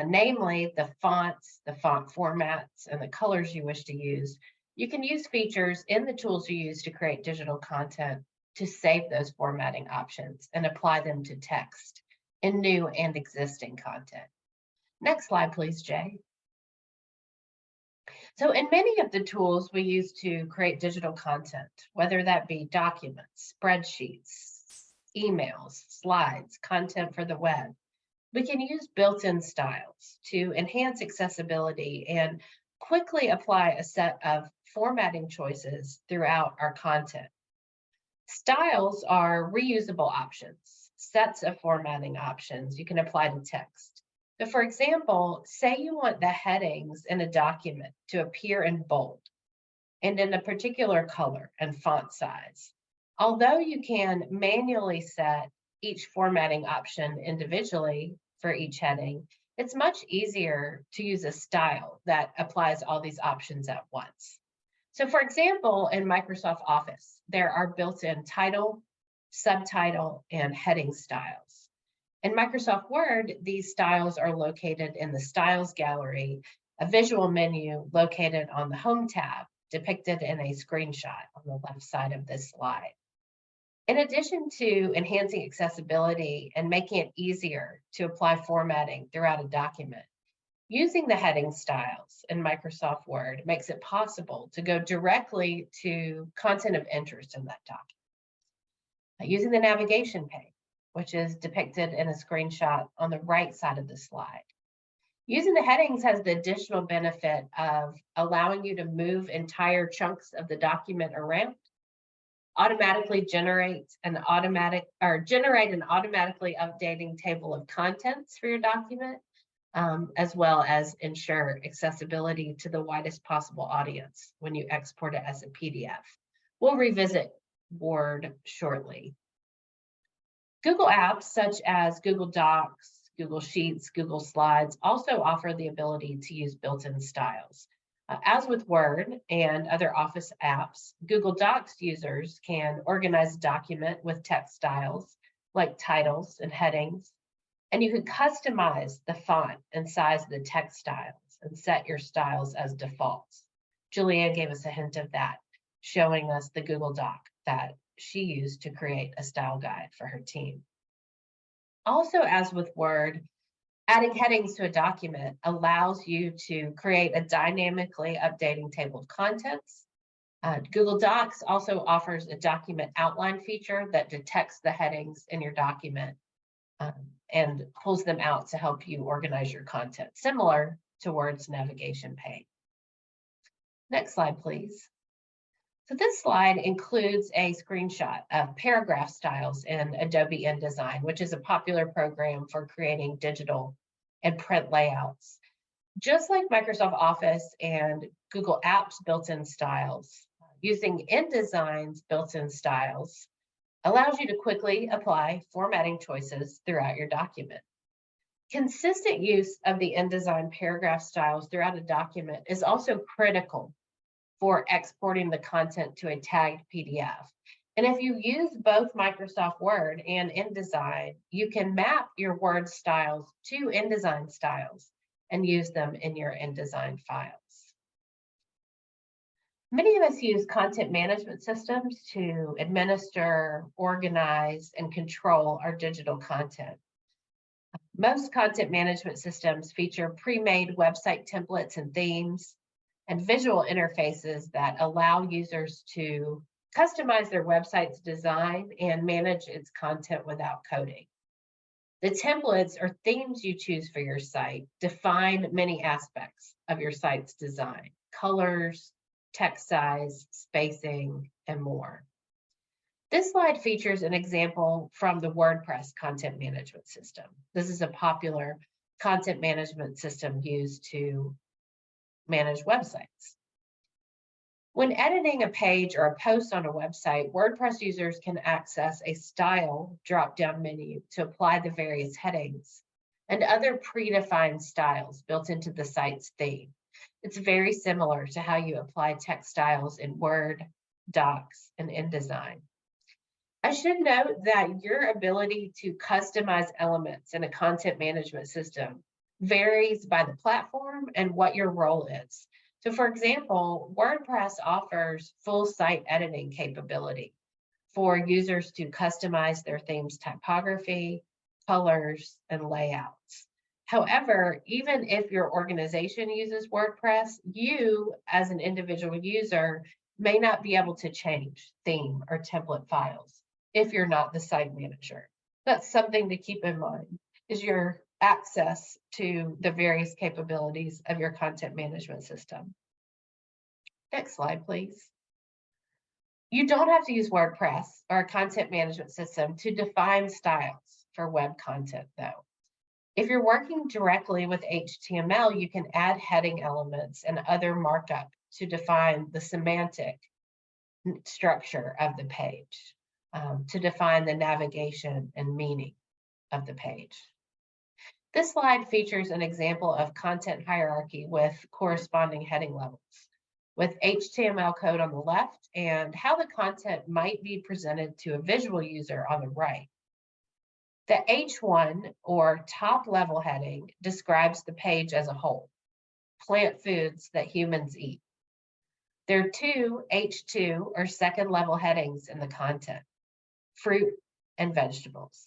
namely the fonts, the font formats, and the colors you wish to use, you can use features in the tools you use to create digital content to save those formatting options and apply them to text in new and existing content. Next slide, please, Jay. So in many of the tools we use to create digital content, whether that be documents, spreadsheets, emails, slides, content for the web, we can use built-in styles to enhance accessibility and quickly apply a set of formatting choices throughout our content. Styles are reusable options, sets of formatting options you can apply to text. So for example, say you want the headings in a document to appear in bold and in a particular color and font size. Although you can manually set each formatting option individually for each heading, it's much easier to use a style that applies all these options at once. So for example, in Microsoft Office, there are built-in title, subtitle, and heading styles. In Microsoft Word, these styles are located in the Styles Gallery, a visual menu located on the Home tab, depicted in a screenshot on the left side of this slide. In addition to enhancing accessibility and making it easier to apply formatting throughout a document, using the heading styles in Microsoft Word makes it possible to go directly to content of interest in that document. Using the navigation pane, which is depicted in a screenshot on the right side of the slide. Using the headings has the additional benefit of allowing you to move entire chunks of the document around, automatically generate an automatically updating table of contents for your document, as well as ensure accessibility to the widest possible audience when you export it as a PDF. We'll revisit Word shortly. Google apps such as Google Docs, Google Sheets, Google Slides also offer the ability to use built-in styles. As with Word and other Office apps, Google Docs users can organize a document with text styles like titles and headings, and you can customize the font and size of the text styles and set your styles as defaults. Julianne gave us a hint of that, showing us the Google Doc that she used to create a style guide for her team. Also, as with Word, adding headings to a document allows you to create a dynamically updating table of contents. Google Docs also offers a document outline feature that detects the headings in your document and pulls them out to help you organize your content, similar to Word's navigation pane. Next slide, please. So this slide includes a screenshot of paragraph styles in Adobe InDesign, which is a popular program for creating digital and print layouts. Just like Microsoft Office and Google Apps built-in styles, using InDesign's built-in styles allows you to quickly apply formatting choices throughout your document. Consistent use of the InDesign paragraph styles throughout a document is also critical for exporting the content to a tagged PDF. And if you use both Microsoft Word and InDesign, you can map your Word styles to InDesign styles and use them in your InDesign files. Many of us use content management systems to administer, organize, and control our digital content. Most content management systems feature pre-made website templates and themes and visual interfaces that allow users to customize their website's design and manage its content without coding. The templates or themes you choose for your site define many aspects of your site's design: colors, text size, spacing, and more. This slide features an example from the WordPress content management system. This is a popular content management system used to manage websites. When editing a page or a post on a website, WordPress users can access a style drop-down menu to apply the various headings and other predefined styles built into the site's theme. It's very similar to how you apply text styles in Word, Docs, and InDesign. I should note that your ability to customize elements in a content management system varies by the platform and what your role is. So for example, WordPress offers full site editing capability for users to customize their theme's typography, colors, and layouts. However, even if your organization uses WordPress, you as an individual user may not be able to change theme or template files if you're not the site manager. That's something to keep in mind, is your access to the various capabilities of your content management system. Next slide, please. You don't have to use WordPress or a content management system to define styles for web content, though. If you're working directly with HTML, you can add heading elements and other markup to define the semantic structure of the page, to define the navigation and meaning of the page. This slide features an example of content hierarchy with corresponding heading levels, with HTML code on the left and how the content might be presented to a visual user on the right. The H1 or top level heading describes the page as a whole: plant foods that humans eat. There are two H2 or second level headings in the content: fruit and vegetables.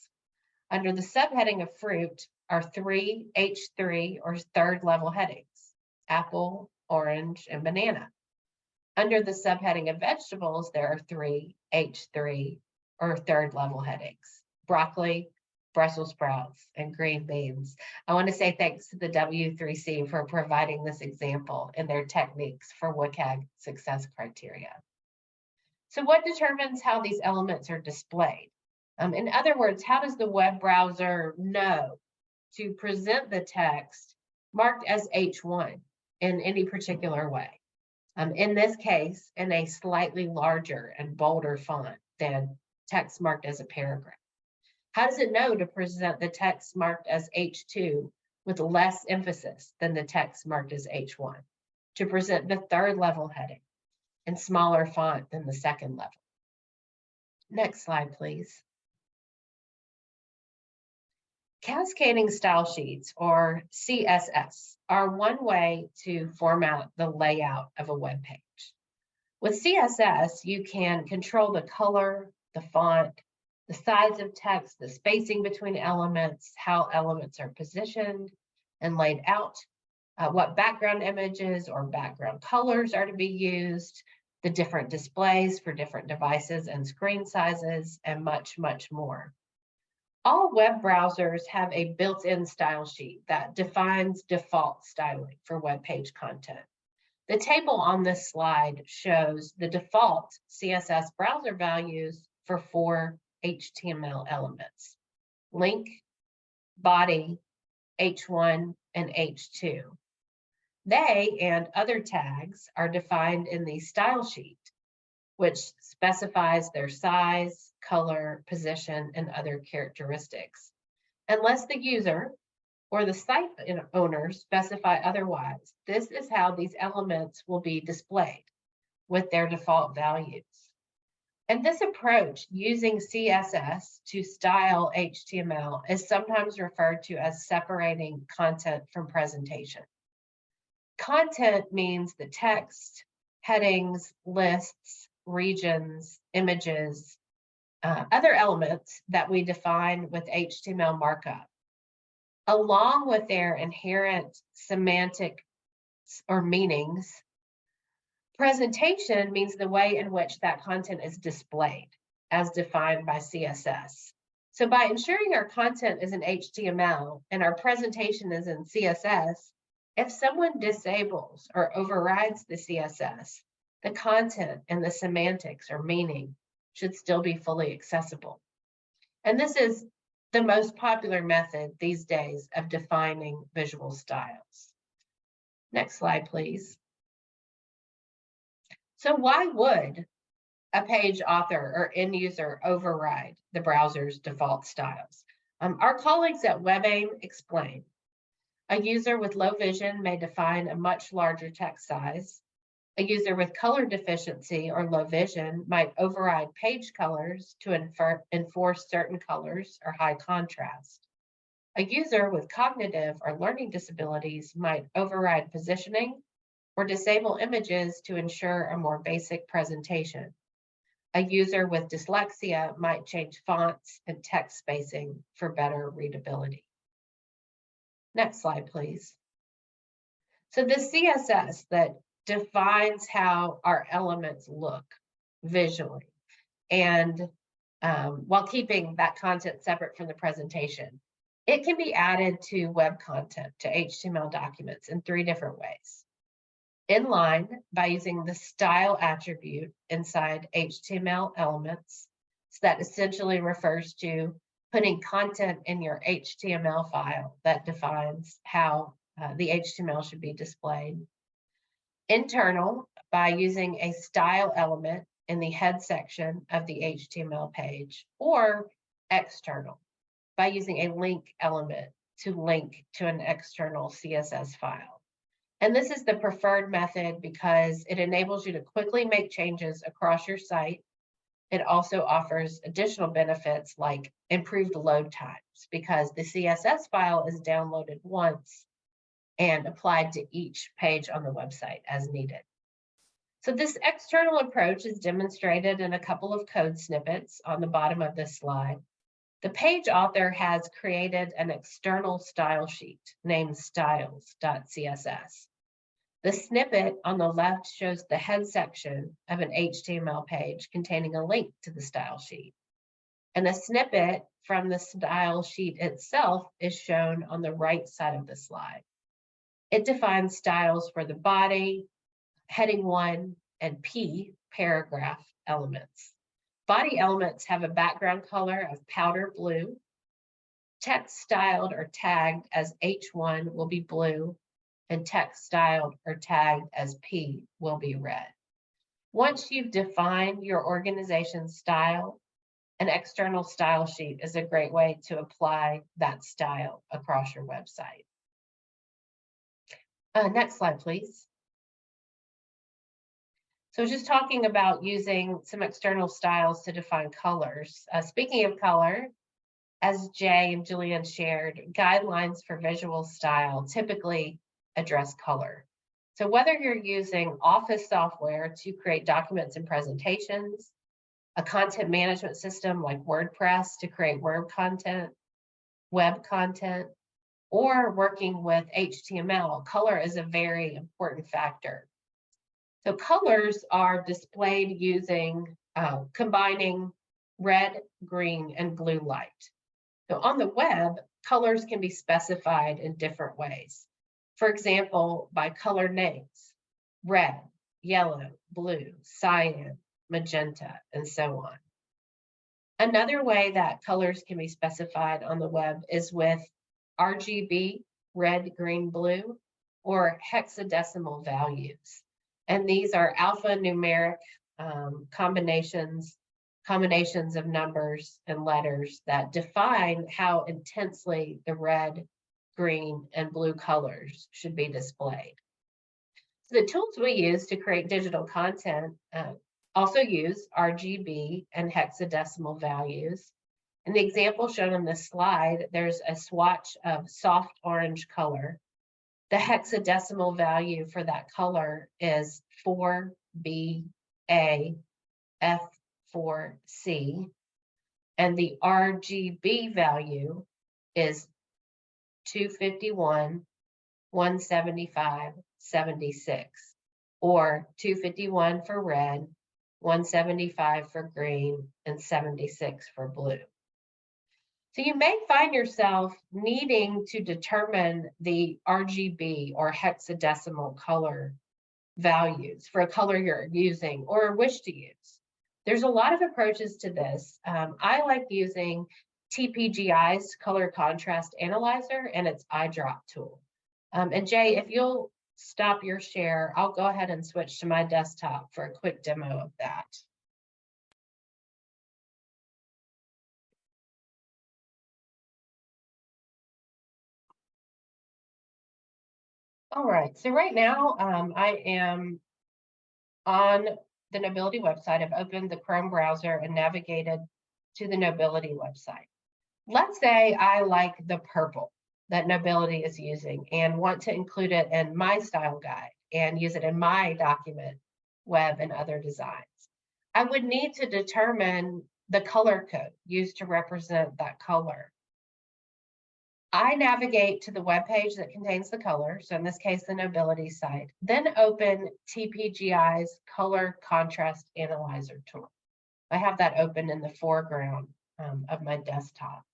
Under the subheading of fruit are three H3 or third level headings: apple, orange, and banana. Under the subheading of vegetables, there are three H3 or third level headings: broccoli, Brussels sprouts, and green beans. I want to say thanks to the W3C for providing this example in their techniques for WCAG success criteria. So what determines how these elements are displayed? In other words, how does the web browser know to present the text marked as H1 in any particular way? In this case, in a slightly larger and bolder font than text marked as a paragraph. How does it know to present the text marked as H2 with less emphasis than the text marked as H1? To present the third level heading in smaller font than the second level? Next slide, please. Cascading style sheets, or CSS, are one way to format the layout of a web page. With CSS, you can control the color, the font, the size of text, the spacing between elements, how elements are positioned and laid out, what background images or background colors are to be used, the different displays for different devices and screen sizes, and much, much more. All web browsers have a built-in style sheet that defines default styling for web page content. The table on this slide shows the default CSS browser values for 4 HTML elements: link, body, H1, and H2. They and other tags are defined in the style sheet, which specifies their size, color, position, and other characteristics. Unless the user or the site owner specify otherwise, this is how these elements will be displayed with their default values. And this approach, using CSS to style HTML, is sometimes referred to as separating content from presentation. Content means the text, headings, lists, regions, images, other elements that we define with HTML markup, along with their inherent semantic or meanings. Presentation means the way in which that content is displayed as defined by CSS. So by ensuring our content is in HTML and our presentation is in CSS, if someone disables or overrides the CSS, the content and the semantics or meaning should still be fully accessible. And this is the most popular method these days of defining visual styles. Next slide, please. So why would a page author or end user override the browser's default styles? Our colleagues at WebAIM explain. A user with low vision may define a much larger text size. A user with color deficiency or low vision might override page colors to enforce certain colors or high contrast. A user with cognitive or learning disabilities might override positioning or disable images to ensure a more basic presentation. A user with dyslexia might change fonts and text spacing for better readability. Next slide, please. So the CSS that defines how our elements look visually, and while keeping that content separate from the presentation, it can be added to web content, to HTML documents in 3 different ways. Inline, by using the style attribute inside HTML elements. So that essentially refers to putting content in your HTML file that defines how the HTML should be displayed. Internal, by using a style element in the head section of the HTML page. Or external, by using a link element to link to an external CSS file. And this is the preferred method because it enables you to quickly make changes across your site. It also offers additional benefits like improved load times because the CSS file is downloaded once and applied to each page on the website as needed. So this external approach is demonstrated in a couple of code snippets on the bottom of this slide. The page author has created an external style sheet named styles.css. The snippet on the left shows the head section of an HTML page containing a link to the style sheet. And the snippet from the style sheet itself is shown on the right side of the slide. It defines styles for the body, heading 1, and P, paragraph elements. Body elements have a background color of powder blue. Text styled or tagged as H1 will be blue, and text styled or tagged as P will be red. Once you've defined your organization's style, an external style sheet is a great way to apply that style across your website. Next slide, please. So just talking about using some external styles to define colors. Speaking of color, as Jay and Julian shared, guidelines for visual style typically address color. So whether you're using Office software to create documents and presentations, a content management system like WordPress to create web content, or working with HTML, color is a very important factor. So colors are displayed using combining red, green, and blue light. So on the web, colors can be specified in different ways. For example, by color names, red, yellow, blue, cyan, magenta, and so on. Another way that colors can be specified on the web is with RGB, red, green, blue, or hexadecimal values. And these are alphanumeric combinations of numbers and letters that define how intensely the red, green, and blue colors should be displayed. The tools we use to create digital content also use RGB and hexadecimal values. In the example shown on this slide, there's a swatch of soft orange color. The hexadecimal value for that color is 4BAF4C, and the RGB value is 251, 175, 76, or 251 for red, 175 for green, and 76 for blue. So you may find yourself needing to determine the RGB or hexadecimal color values for a color you're using or wish to use. There's a lot of approaches to this. I like using TPGI's color contrast analyzer and its eyedrop tool. And Jay, if you'll stop your share, I'll go ahead and switch to my desktop for a quick demo of that. All right, so right now I am on the Knowbility website. I've opened the Chrome browser and navigated to the Knowbility website. Let's say I like the purple that Knowbility is using and want to include it in my style guide and use it in my document, web, and other designs. I would need to determine the color code used to represent that color. I navigate to the web page that contains the color, so in this case, the Knowbility site, then open TPGI's Color Contrast Analyzer tool. I have that open in the foreground of my desktop.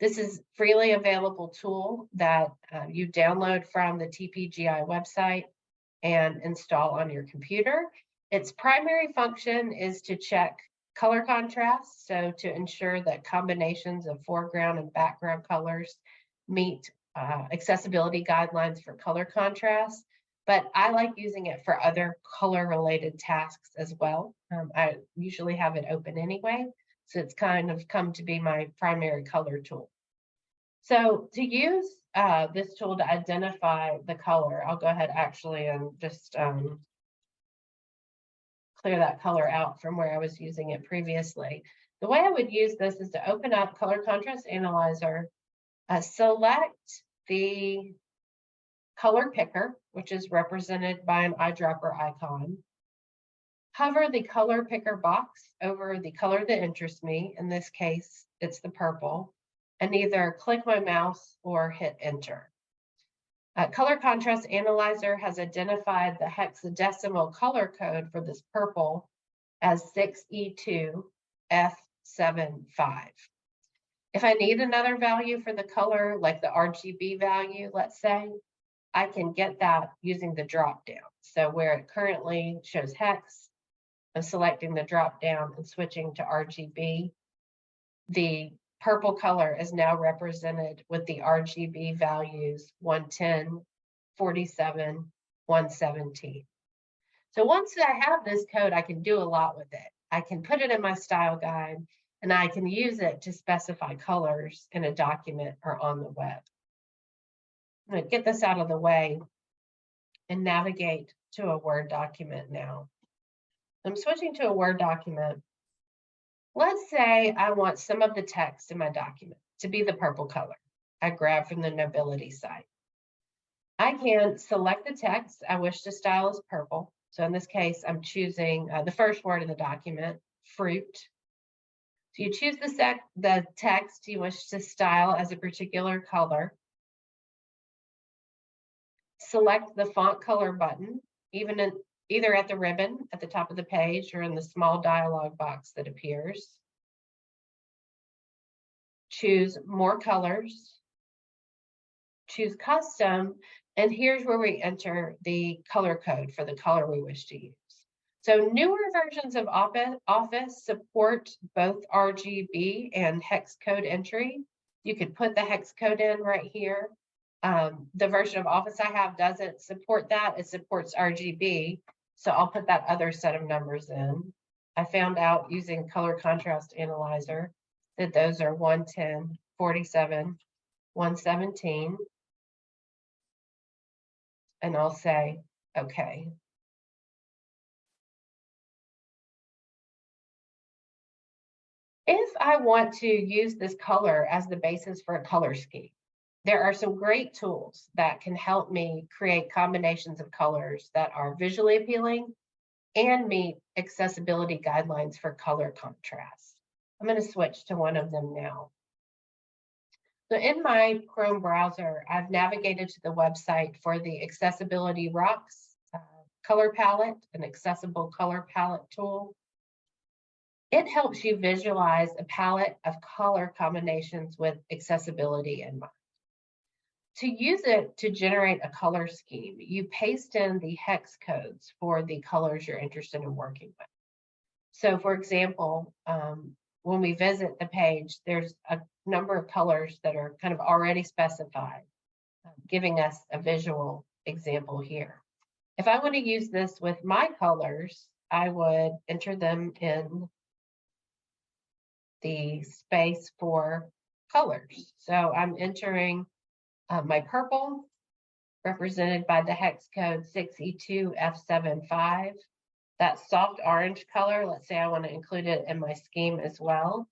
This is freely available tool that you download from the TPGI website and install on your computer. Its primary function is to check color contrast, so to ensure that combinations of foreground and background colors meet accessibility guidelines for color contrast, but I like using it for other color related tasks as well. I usually have it open anyway, so it's kind of come to be my primary color tool. So to use this tool to identify the color, I'll go ahead actually and just clear that color out from where I was using it previously. The way I would use this is to open up Color Contrast Analyzer, select the color picker, which is represented by an eyedropper icon. Hover the color picker box over the color that interests me. In this case, it's the purple, and either click my mouse or hit enter. Color Contrast Analyzer has identified the hexadecimal color code for this purple as 6E2F75. If I need another value for the color, like the RGB value, let's say, I can get that using the drop down. So where it currently shows hex, I'm selecting the drop down and switching to RGB. The purple color is now represented with the RGB values 110, 47, 117. So once I have this code, I can do a lot with it. I can put it in my style guide, and I can use it to specify colors in a document or on the web. I'm going to get this out of the way and navigate to a Word document now. I'm switching to a Word document. Let's say I want some of the text in my document to be the purple color I grabbed from the Knowbility site. I can select the text I wish to style as purple. So in this case, I'm choosing the first word in the document, fruit. So you choose the text you wish to style as a particular color. Select the font color button, either at the ribbon at the top of the page or in the small dialog box that appears. Choose more colors. Choose custom, and here's where we enter the color code for the color we wish to use. So newer versions of Office support both RGB and hex code entry. You could put the hex code in right here. The version of Office I have doesn't support that. It supports RGB. So I'll put that other set of numbers in. I found out using Color Contrast Analyzer that those are 110, 47, 117. And I'll say Okay. If I want to use this color as the basis for a color scheme, there are some great tools that can help me create combinations of colors that are visually appealing and meet accessibility guidelines for color contrast. I'm going to switch to one of them now. So in my Chrome browser, I've navigated to the website for the Accessibility Rocks color palette, an accessible color palette tool. It helps you visualize a palette of color combinations with accessibility in mind. To use it to generate a color scheme, you paste in the hex codes for the colors you're interested in working with. So for example, when we visit the page, there's a number of colors that are kind of already specified, giving us a visual example here. If I want to use this with my colors, I would enter them in the space for colors. So I'm entering my purple, represented by the hex code 6E2F75. That soft orange color, let's say I want to include it in my scheme as well.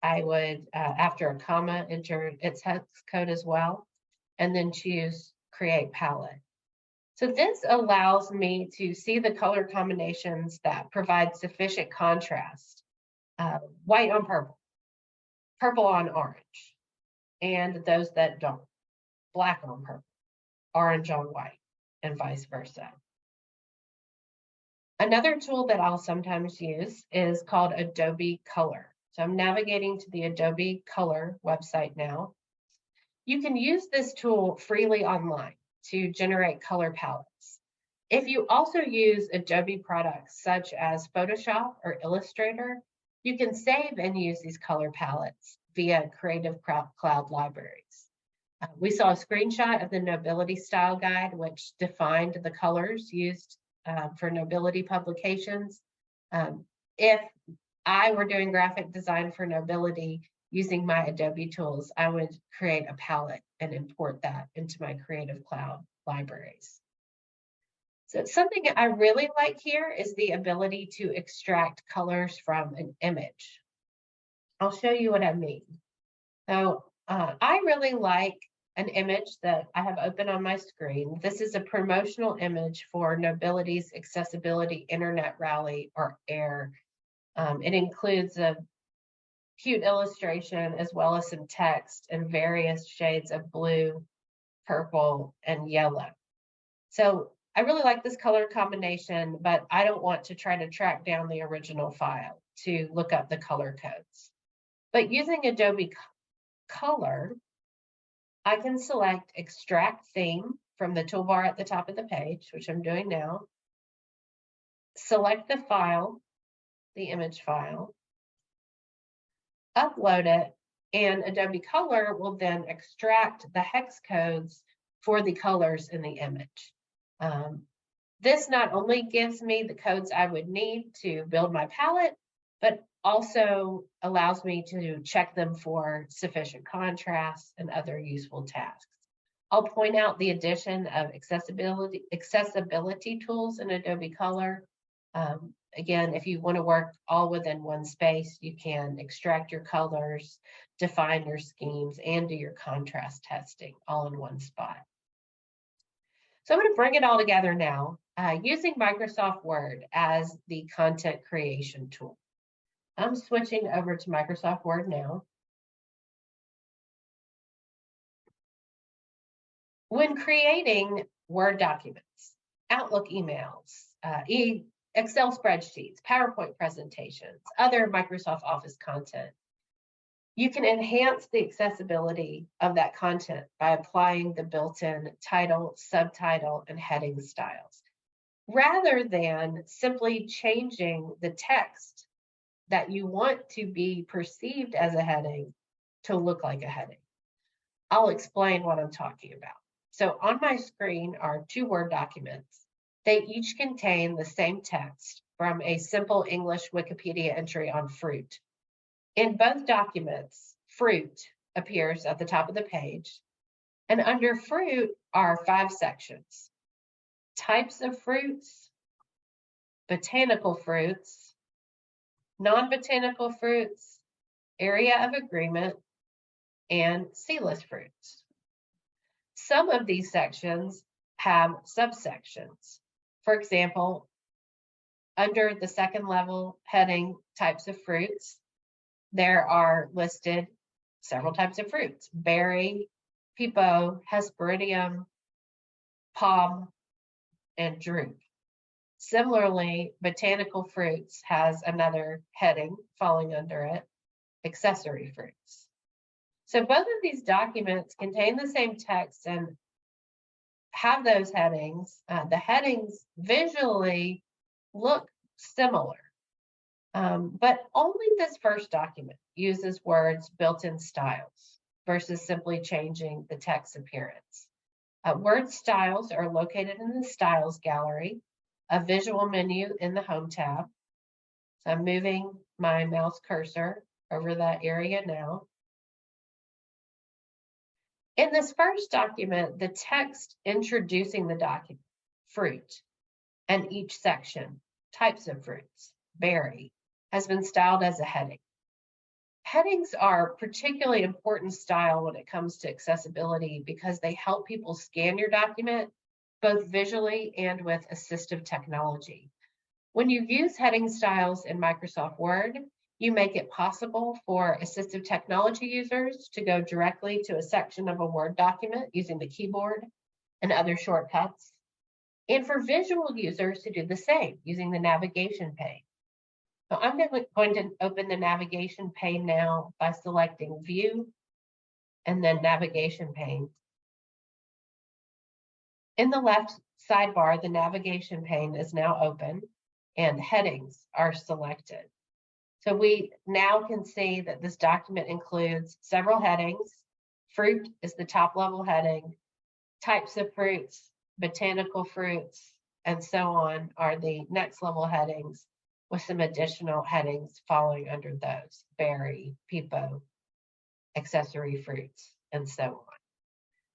I would, after a comma, enter its hex code as well, and then choose Create Palette. So this allows me to see the color combinations that provide sufficient contrast. White on purple, purple on orange, and those that don't. Black on purple, orange on white, and vice versa. Another tool that I'll sometimes use is called Adobe Color. So I'm navigating to the Adobe Color website now. You can use this tool freely online to generate color palettes. If you also use Adobe products such as Photoshop or Illustrator, you can save and use these color palettes via Creative Cloud libraries. We saw a screenshot of the Knowbility Style Guide, which defined the colors used for Knowbility publications. If I were doing graphic design for Knowbility using my Adobe tools, I would create a palette and import that into my Creative Cloud libraries. So something I really like here is the ability to extract colors from an image. I'll show you what I mean. So I really like an image that I have open on my screen. This is a promotional image for Knowbility's Accessibility Internet Rally, or AIR. It includes a cute illustration as well as some text in various shades of blue, purple, and yellow. So I really like this color combination, but I don't want to try to track down the original file to look up the color codes. But using Adobe Color, I can select Extract Theme from the toolbar at the top of the page, which I'm doing now. Select the file, the image file, upload it, and Adobe Color will then extract the hex codes for the colors in the image. This not only gives me the codes I would need to build my palette, but also allows me to check them for sufficient contrast and other useful tasks. I'll point out the addition of accessibility tools in Adobe Color. Again, if you want to work all within one space, you can extract your colors, define your schemes, and do your contrast testing all in one spot. So I'm going to bring it all together now using Microsoft Word as the content creation tool. I'm switching over to Microsoft Word now. When creating Word documents, Outlook emails, Excel spreadsheets, PowerPoint presentations, other Microsoft Office content, you can enhance the accessibility of that content by applying the built-in title, subtitle, and heading styles, rather than simply changing the text that you want to be perceived as a heading to look like a heading. I'll explain what I'm talking about. So on my screen are two Word documents. They each contain the same text from a simple English Wikipedia entry on fruit. In both documents, fruit appears at the top of the page, and under fruit are 5 sections: types of fruits, botanical fruits, non-botanical fruits, area of agreement, and seedless fruits. Some of these sections have subsections. For example, under the second level heading types of fruits, there are listed several types of fruits: berry, pepo, hesperidium, palm, and drupe. Similarly, botanical fruits has another heading falling under it, accessory fruits. So both of these documents contain the same text and have those headings. The headings visually look similar, but only this first document uses words built-in styles versus simply changing the text appearance. Word styles are located in the Styles gallery, a visual menu in the Home tab. So I'm moving my mouse cursor over that area now. In this first document, the text introducing the document, fruit, and each section, types of fruits, berry, has been styled as a heading. Headings are particularly important style when it comes to accessibility because they help people scan your document both visually and with assistive technology. When you use heading styles in Microsoft Word, you make it possible for assistive technology users to go directly to a section of a Word document using the keyboard and other shortcuts, and for visual users to do the same using the navigation pane. So I'm going to open the navigation pane now by selecting View and then Navigation pane. In the left sidebar, the navigation pane is now open and headings are selected. So we now can see that this document includes several headings. Fruit is the top level heading. Types of fruits, botanical fruits, and so on are the next level headings, with some additional headings following under those: berry, pepo, accessory fruits, and so on.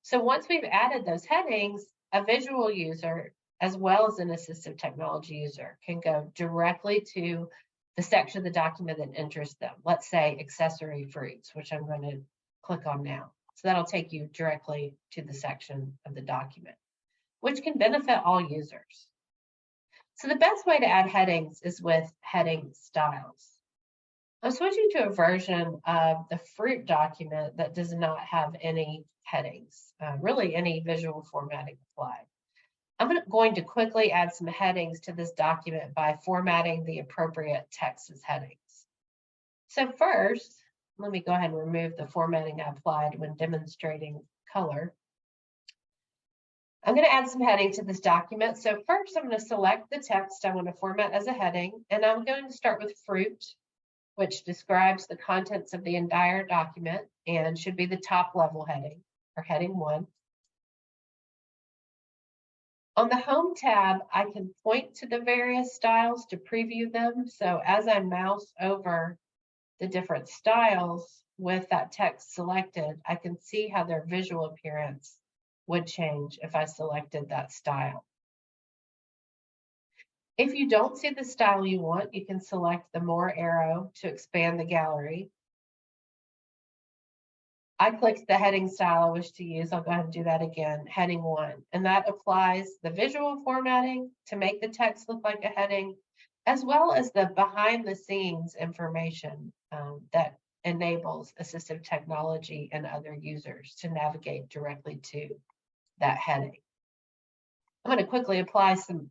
So once we've added those headings, a visual user, as well as an assistive technology user, can go directly to the section of the document that interests them. Let's say accessory fruits, which I'm going to click on now. So that'll take you directly to the section of the document, which can benefit all users. So the best way to add headings is with heading styles. I'm switching to a version of the fruit document that does not have any headings, really any visual formatting applied. I'm going to quickly add some headings to this document by formatting the appropriate text as headings. So first, let me go ahead and remove the formatting I applied when demonstrating color. I'm going to add some heading to this document. So first, I'm going to select the text I want to format as a heading, and I'm going to start with fruit, which describes the contents of the entire document and should be the top level heading, or heading 1. On the Home tab, I can point to the various styles to preview them. So as I mouse over the different styles with that text selected, I can see how their visual appearance would change if I selected that style. If you don't see the style you want, you can select the More arrow to expand the gallery. I clicked the heading style I wish to use. I'll go ahead and do that again, heading 1. And that applies the visual formatting to make the text look like a heading, as well as the behind the scenes information that enables assistive technology and other users to navigate directly to that heading. I'm going to quickly apply some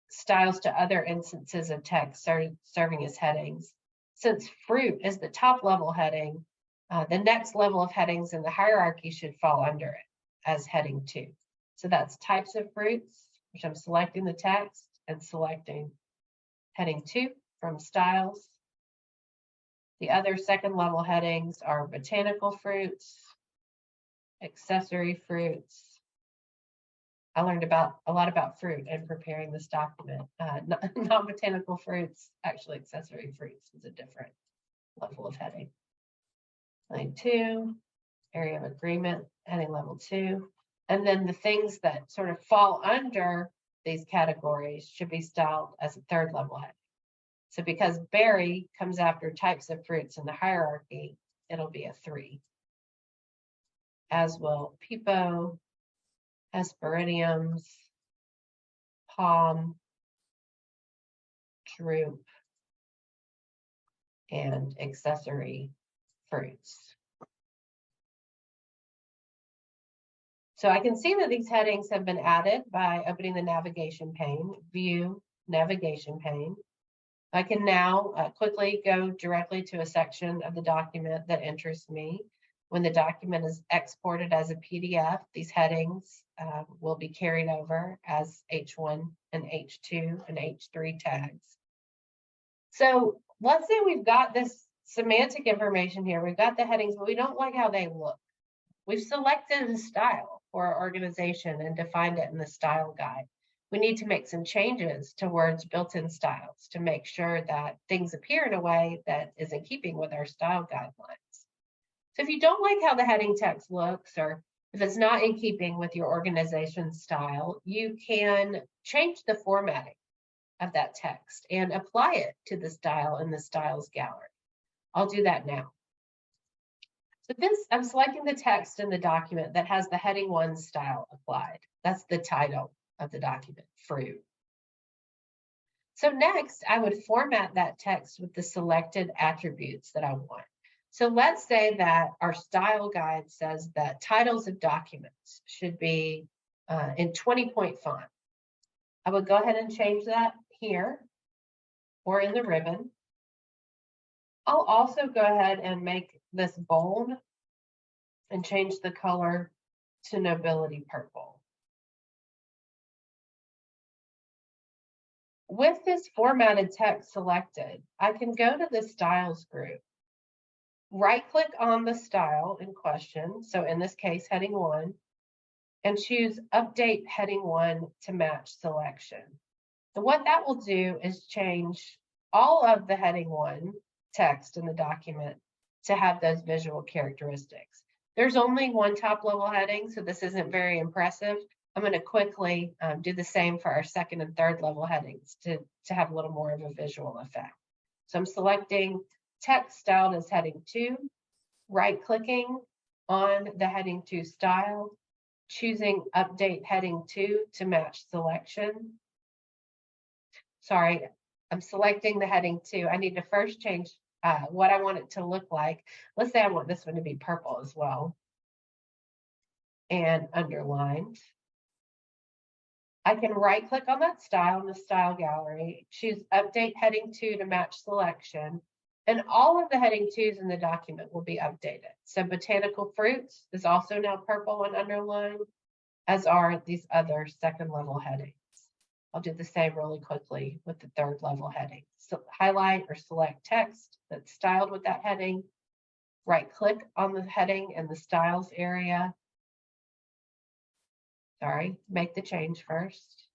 styles to other instances of text serving as headings. Since fruit is the top level heading, the next level of headings in the hierarchy should fall under it as heading 2. So that's types of fruits, which I'm selecting the text and selecting heading 2 from styles. The other second level headings are botanical fruits, accessory fruits. I learned a lot about fruit in preparing this document. Non-botanical fruits, actually accessory fruits is a different level of heading. Heading 2, area of agreement, heading level 2. And then the things that sort of fall under these categories should be styled as a third level heading. So because berry comes after types of fruits in the hierarchy, it'll be a 3. As will pepo, hesperidiums, palm, drupe, and accessory fruits. So I can see that these headings have been added by opening the navigation pane, view navigation pane. I can now quickly go directly to a section of the document that interests me. When the document is exported as a PDF, these headings will be carried over as H1 and H2 and H3 tags. So let's say we've got this semantic information here. We've got the headings, but we don't like how they look. We've selected a style for our organization and defined it in the style guide. We need to make some changes to words built-in styles to make sure that things appear in a way that is in keeping with our style guidelines. So if you don't like how the heading text looks, or if it's not in keeping with your organization's style, you can change the formatting of that text and apply it to the style in the styles gallery. I'll do that now. So this, I'm selecting the text in the document that has the heading 1 style applied. That's the title of the document, fruit. So next, I would format that text with the selected attributes that I want. So let's say that our style guide says that titles of documents should be in 20-point font. I would go ahead and change that here or in the ribbon. I'll also go ahead and make this bold and change the color to nobility purple. With this formatted text selected, I can go to the styles group, right-click on the style in question, so in this case, heading 1, and choose Update Heading 1 to match selection. And what that will do is change all of the heading 1 text in the document to have those visual characteristics. There's only one top-level heading, so this isn't very impressive. I'm going to quickly do the same for our second and third level headings to have a little more of a visual effect. So I'm selecting text styled as heading 2, right-clicking on the heading 2 style, choosing Update Heading 2 to match selection. Sorry, I'm selecting the heading 2. I need to first change what I want it to look like. Let's say I want this one to be purple as well and underlined. I can right click on that style in the style gallery, choose Update Heading 2 to match selection, and all of the heading 2s in the document will be updated. So botanical fruits is also now purple and underlined, as are these other second level headings. I'll do the same really quickly with the third level heading. So highlight or select text that's styled with that heading, right click on the heading in the styles area. Sorry, make the change first.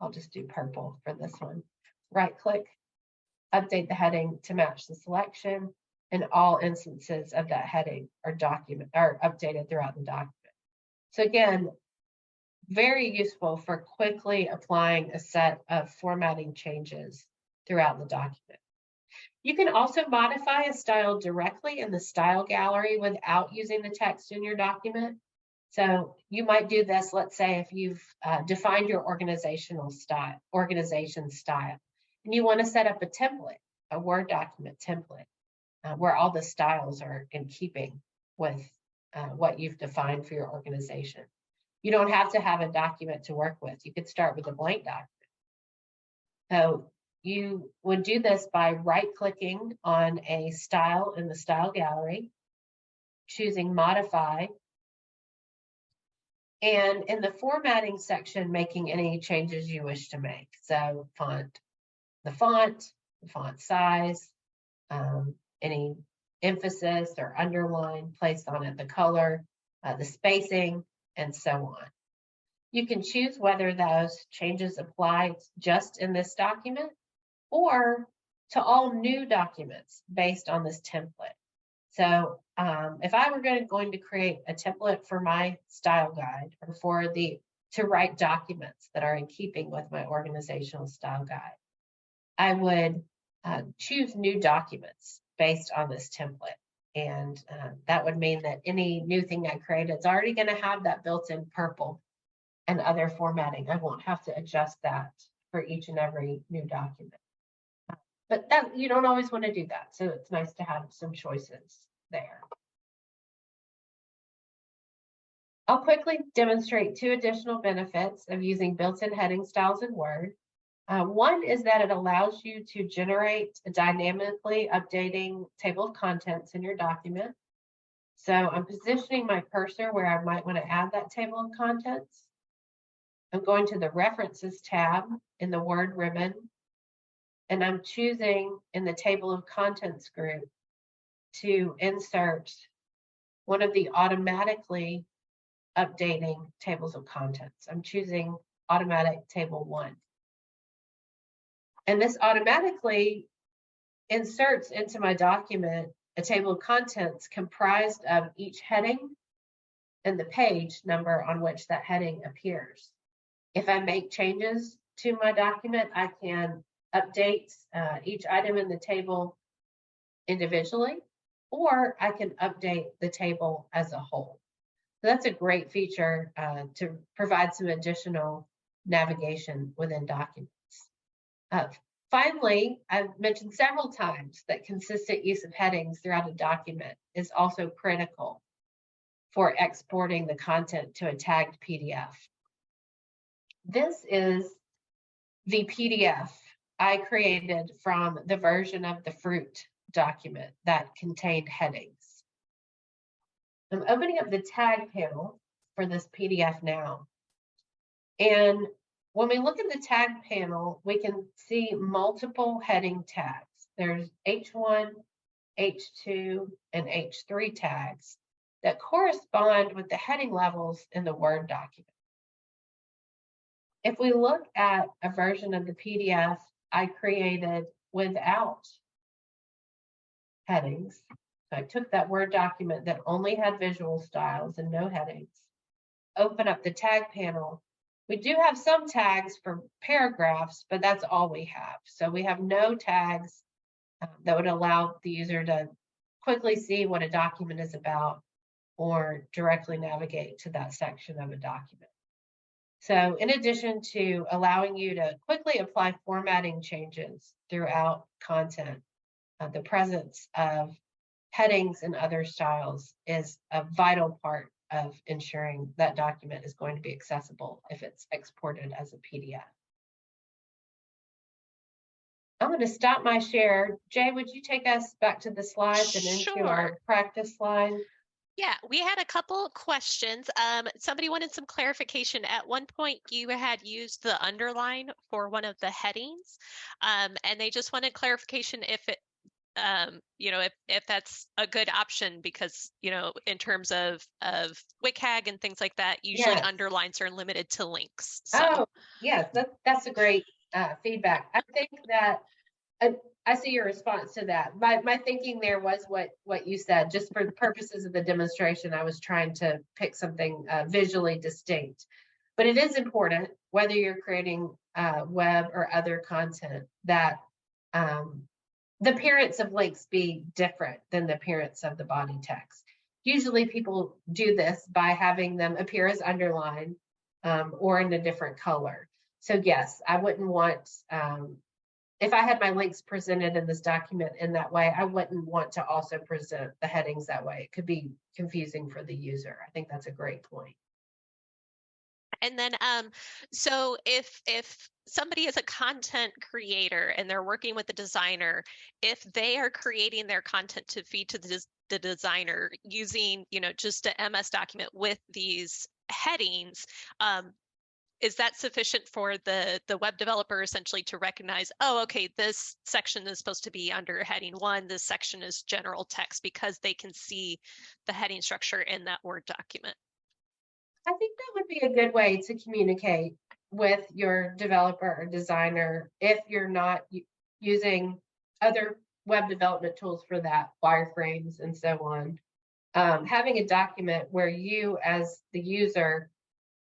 I'll just do purple for this one. Right click, update the heading to match the selection, and all instances of that heading are updated throughout the document. So again, very useful for quickly applying a set of formatting changes throughout the document. You can also modify a style directly in the style gallery without using the text in your document. So you might do this, let's say if you've defined your organization style, and you want to set up a template, a Word document template, where all the styles are in keeping with what you've defined for your organization. You don't have to have a document to work with. You could start with a blank document. So you would do this by right-clicking on a style in the style gallery, choosing Modify, and in the formatting section, making any changes you wish to make. So the font size, any emphasis or underline placed on it, the color, the spacing, and so on. You can choose whether those changes apply just in this document or to all new documents based on this template. So if I were going to create a template for my style guide or for the to write documents that are in keeping with my organizational style guide. I would choose new documents based on this template. And that would mean that any new thing I create is already going to have that built-in purple and other formatting. I won't have to adjust that for each and every new document. But that you don't always want to do that. So it's nice to have some choices there. I'll quickly demonstrate 2 additional benefits of using built-in heading styles in Word. One is that it allows you to generate a dynamically updating table of contents in your document. So I'm positioning my cursor where I might want to add that table of contents. I'm going to the References tab in the Word ribbon, and I'm choosing in the Table of Contents group to insert one of the automatically updating tables of contents. I'm choosing Automatic Table 1. And this automatically inserts into my document a table of contents comprised of each heading and the page number on which that heading appears. If I make changes to my document, I can update each item in the table individually, or I can update the table as a whole. So that's a great feature to provide some additional navigation within documents. Finally, I've mentioned several times that consistent use of headings throughout a document is also critical for exporting the content to a tagged PDF. This is the PDF I created from the version of the fruit document that contained headings. I'm opening up the tag panel for this PDF now. And when we look at the tag panel, we can see multiple heading tags. There's H1, H2, and H3 tags that correspond with the heading levels in the Word document. If we look at a version of the PDF I created without headings, so I took that Word document that only had visual styles and no headings, open up the tag panel. We do have some tags for paragraphs, but that's all we have. So we have no tags that would allow the user to quickly see what a document is about or directly navigate to that section of a document. So in addition to allowing you to quickly apply formatting changes throughout content, the presence of headings and other styles is a vital part of ensuring that document is going to be accessible if it's exported as a PDF. I'm going to stop my share. Jay, would you take us back to the slides and into our practice slide? Yeah, we had a couple questions. Somebody wanted some clarification. At one point, you had used the underline for one of the headings, and they just wanted clarification if it, if that's a good option, because, in terms of WCAG and things like that, usually Yes. underlines are limited to links. So. Oh, yes, that's a great feedback. I think that I see your response to that. My thinking there was what you said. Just for the purposes of the demonstration, I was trying to pick something visually distinct. But it is important, whether you're creating web or other content, that the appearance of links be different than the appearance of the body text. Usually people do this by having them appear as underlined or in a different color. So yes, I wouldn't want, if I had my links presented in this document in that way, I wouldn't want to also present the headings that way. It could be confusing for the user. I think that's a great point. And then, so if somebody is a content creator and they're working with the designer, if they are creating their content to feed to the designer using, just a MS document with these headings, is that sufficient for the web developer essentially to recognize, oh, okay, this section is supposed to be under heading 1, this section is general text, because they can see the heading structure in that Word document? I think that would be a good way to communicate with your developer or designer if you're not using other web development tools for that, wireframes and so on. Having a document where you as the user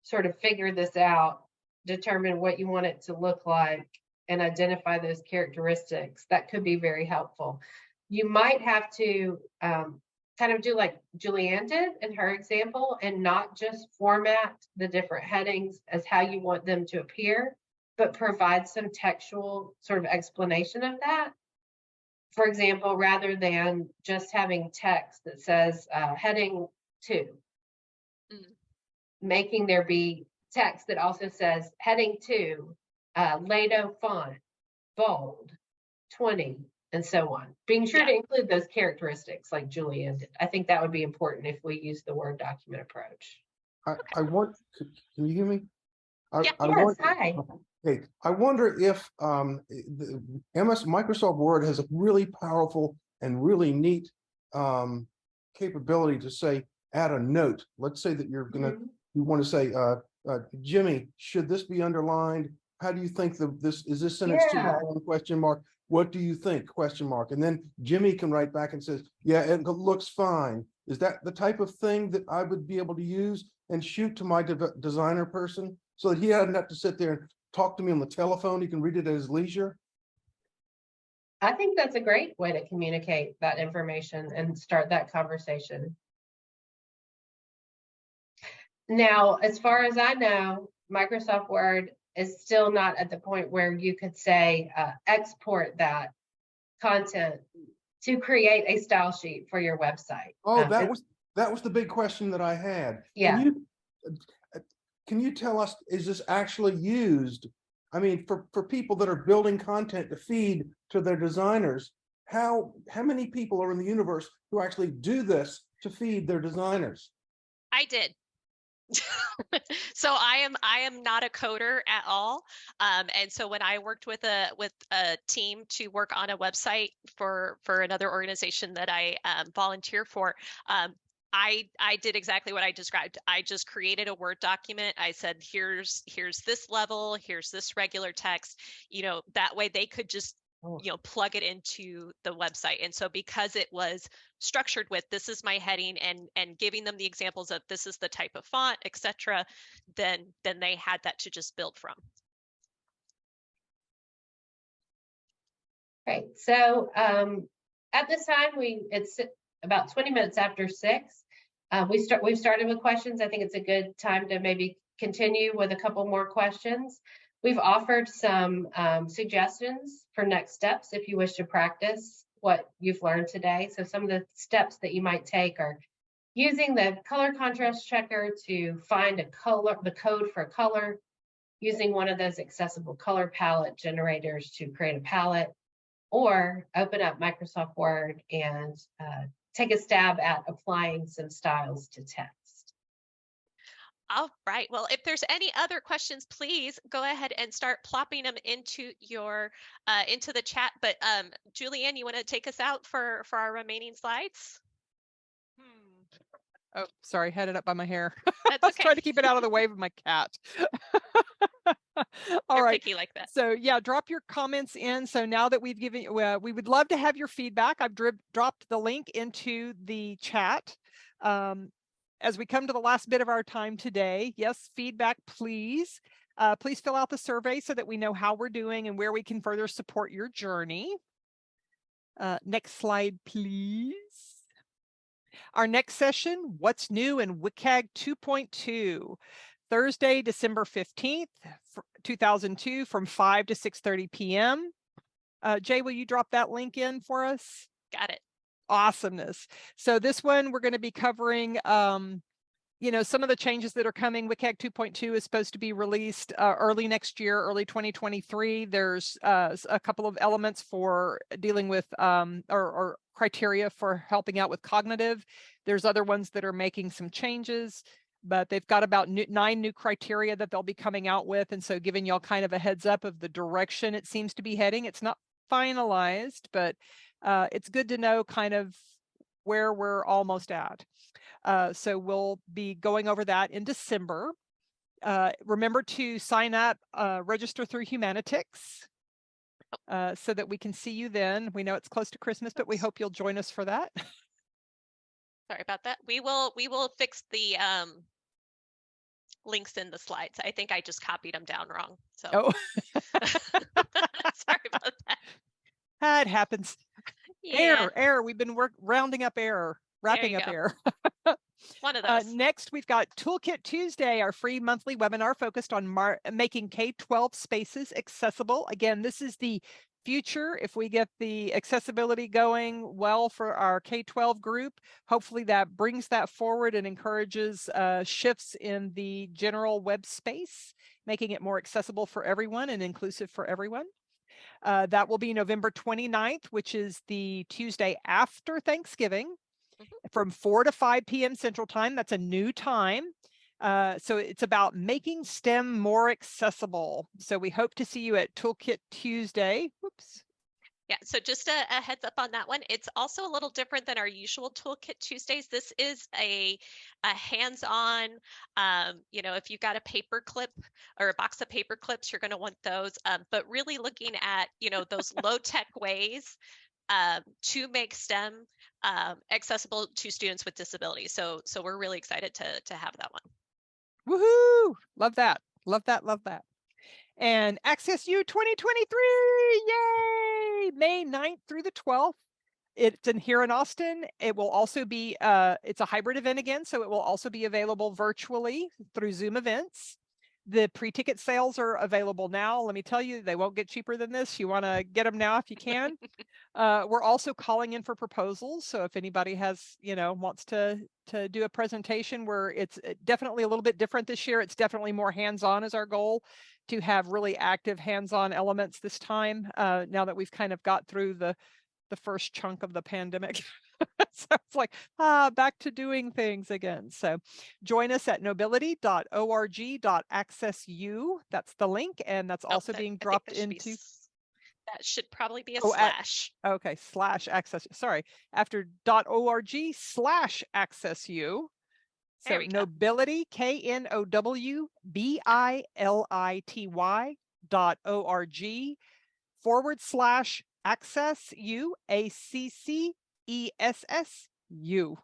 sort of figure this out, determine what you want it to look like, and identify those characteristics, that could be very helpful. You might have to kind of do like Julianne did in her example, and not just format the different headings as how you want them to appear, but provide some textual sort of explanation of that. For example, rather than just having text that says heading 2, making there be text that also says heading 2, Lato font, bold, 20, and so on. Being sure to include those characteristics like Julianne did. I think that would be important if we use the Word document approach. I want, can you hear me? Yes, hi. Okay, I wonder if the Microsoft Word has a really powerful and really neat capability to say, add a note. Let's say that you're gonna, you want to say, Jimmy, should this be underlined? How do you think is this sentence too long? Question mark. What do you think? Question mark. And then Jimmy can write back and says, yeah, it looks fine. Is that the type of thing that I would be able to use and shoot to my designer person so that he doesn't have to sit there and talk to me on the telephone? He can read it at his leisure. I think that's a great way to communicate that information and start that conversation. Now, as far as I know, Microsoft Word is still not at the point where you could say export that content to create a style sheet for your website. Oh, that was the big question that I had. Yeah. Can you tell us, is this actually used? I mean, for people that are building content to feed to their designers, how many people are in the universe who actually do this to feed their designers? I did. So I am not a coder at all. And so when I worked with a team to work on a website for another organization that I volunteer for, I did exactly what I described. I just created a Word document. I said, here's this level, here's this regular text, that way they could just plug it into the website. And so because it was structured with, this is my heading, and giving them the examples of this is the type of font, etc., then they had that to just build from. Okay, so at this time it's about 20 minutes after 6. We've started with questions. I think it's a good time to maybe continue with a couple more questions. We've offered some suggestions for next steps if you wish to practice what you've learned today. So some of the steps that you might take are using the color contrast checker to find the code for a color, using one of those accessible color palette generators to create a palette, or open up Microsoft Word and take a stab at applying some styles to text. All right. Well, if there's any other questions, please go ahead and start plopping them into your into the chat. But Julianne, you want to take us out for our remaining slides? Oh, sorry, had it up by my hair. That's I was okay. trying to keep it out of the way of my cat. All You're right. picky like that. So yeah, drop your comments in. So now that we've given, we would love to have your feedback. I've dropped the link into the chat. As we come to the last bit of our time today, yes, feedback, please. Please fill out the survey so that we know how we're doing and where we can further support your journey. Next slide, please. Our next session, What's New in WCAG 2.2, Thursday, December 15th, 2002, from 5 to 6:30 p.m. Jay, will you drop that link in for us? Got it. Awesomeness. So this one, we're going to be covering, some of the changes that are coming. WCAG 2.2 is supposed to be released early next year, early 2023. There's a couple of elements for dealing with or criteria for helping out with cognitive. There's other ones that are making some changes, but they've got about 9 new criteria that they'll be coming out with. And so giving y'all kind of a heads up of the direction it seems to be heading. It's not finalized, but it's good to know kind of where we're almost at. So we'll be going over that in December. Remember to sign up, register through Humanitix so that we can see you then. We know it's close to Christmas, but we hope you'll join us for that. Sorry about that. We will fix the links in the slides. I think I just copied them down wrong. So Oh, sorry about that. it happens. Yeah, Error. We've been rounding up error, there wrapping you up go. error. One of those. Next, we've got Toolkit Tuesday, our free monthly webinar focused on making K-12 spaces accessible. Again, this is the future. If we get the accessibility going well for our K-12 group, hopefully that brings that forward and encourages shifts in the general web space, making it more accessible for everyone and inclusive for everyone. That will be November 29th, which is the Tuesday after Thanksgiving, from 4 to 5 p.m. Central Time. That's a new time. So it's about making STEM more accessible. So we hope to see you at Toolkit Tuesday. Whoops. Yeah, so just a heads up on that one. It's also a little different than our usual Toolkit Tuesdays. This is a hands-on, if you've got a paper clip or a box of paper clips, you're going to want those, but really looking at, those low-tech ways to make STEM accessible to students with disabilities. So we're really excited to have that one. Woohoo! Love that. Love that. Love that. And Access U 2023, yay! May 9th through the 12th. It's here in Austin. It will also be, it's a hybrid event again, so it will also be available virtually through Zoom events. The pre-ticket sales are available now. Let me tell you, they won't get cheaper than this. You want to get them now if you can. We're also calling in for proposals. So if anybody has, wants to do a presentation where it's definitely a little bit different this year, it's definitely more hands-on is our goal, to have really active hands-on elements this time, now that we've kind of got through the first chunk of the pandemic. So it's like, back to doing things again. So join us at nobility.org.accessu. That's the link. And that's also being dropped into. That should probably be a Oh, slash. Okay, /access. Sorry, after .org/accessu. So nobility, KNOWBILITY.org/accessu, ACCESSU.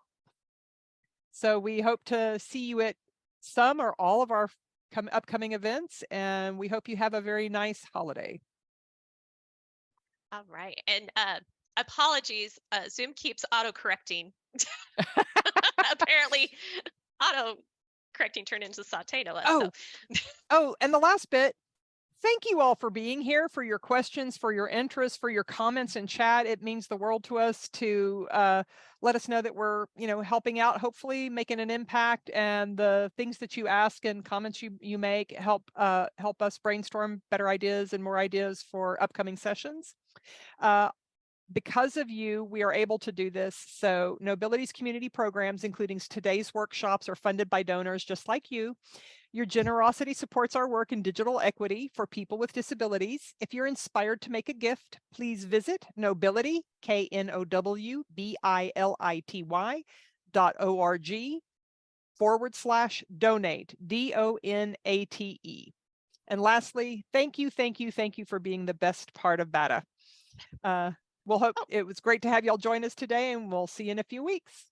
So we hope to see you at some or all of our upcoming events, and we hope you have a very nice holiday. All right. And apologies, Zoom keeps auto-correcting. Apparently, auto-correcting turned into saute to us. Oh, and the last bit, thank you all for being here, for your questions, for your interest, for your comments in chat. It means the world to us to let us know that we're, helping out, hopefully making an impact, and the things that you ask and comments you make help us brainstorm better ideas and more ideas for upcoming sessions. Because of you, we are able to do this. So Nobility's community programs, including today's workshops, are funded by donors just like you. Your generosity supports our work in digital equity for people with disabilities. If you're inspired to make a gift, please visit Nobility, KNOWBILITY.org/donate, DONATE. And lastly, thank you for being the best part of BADA. It was great to have y'all join us today, and we'll see you in a few weeks.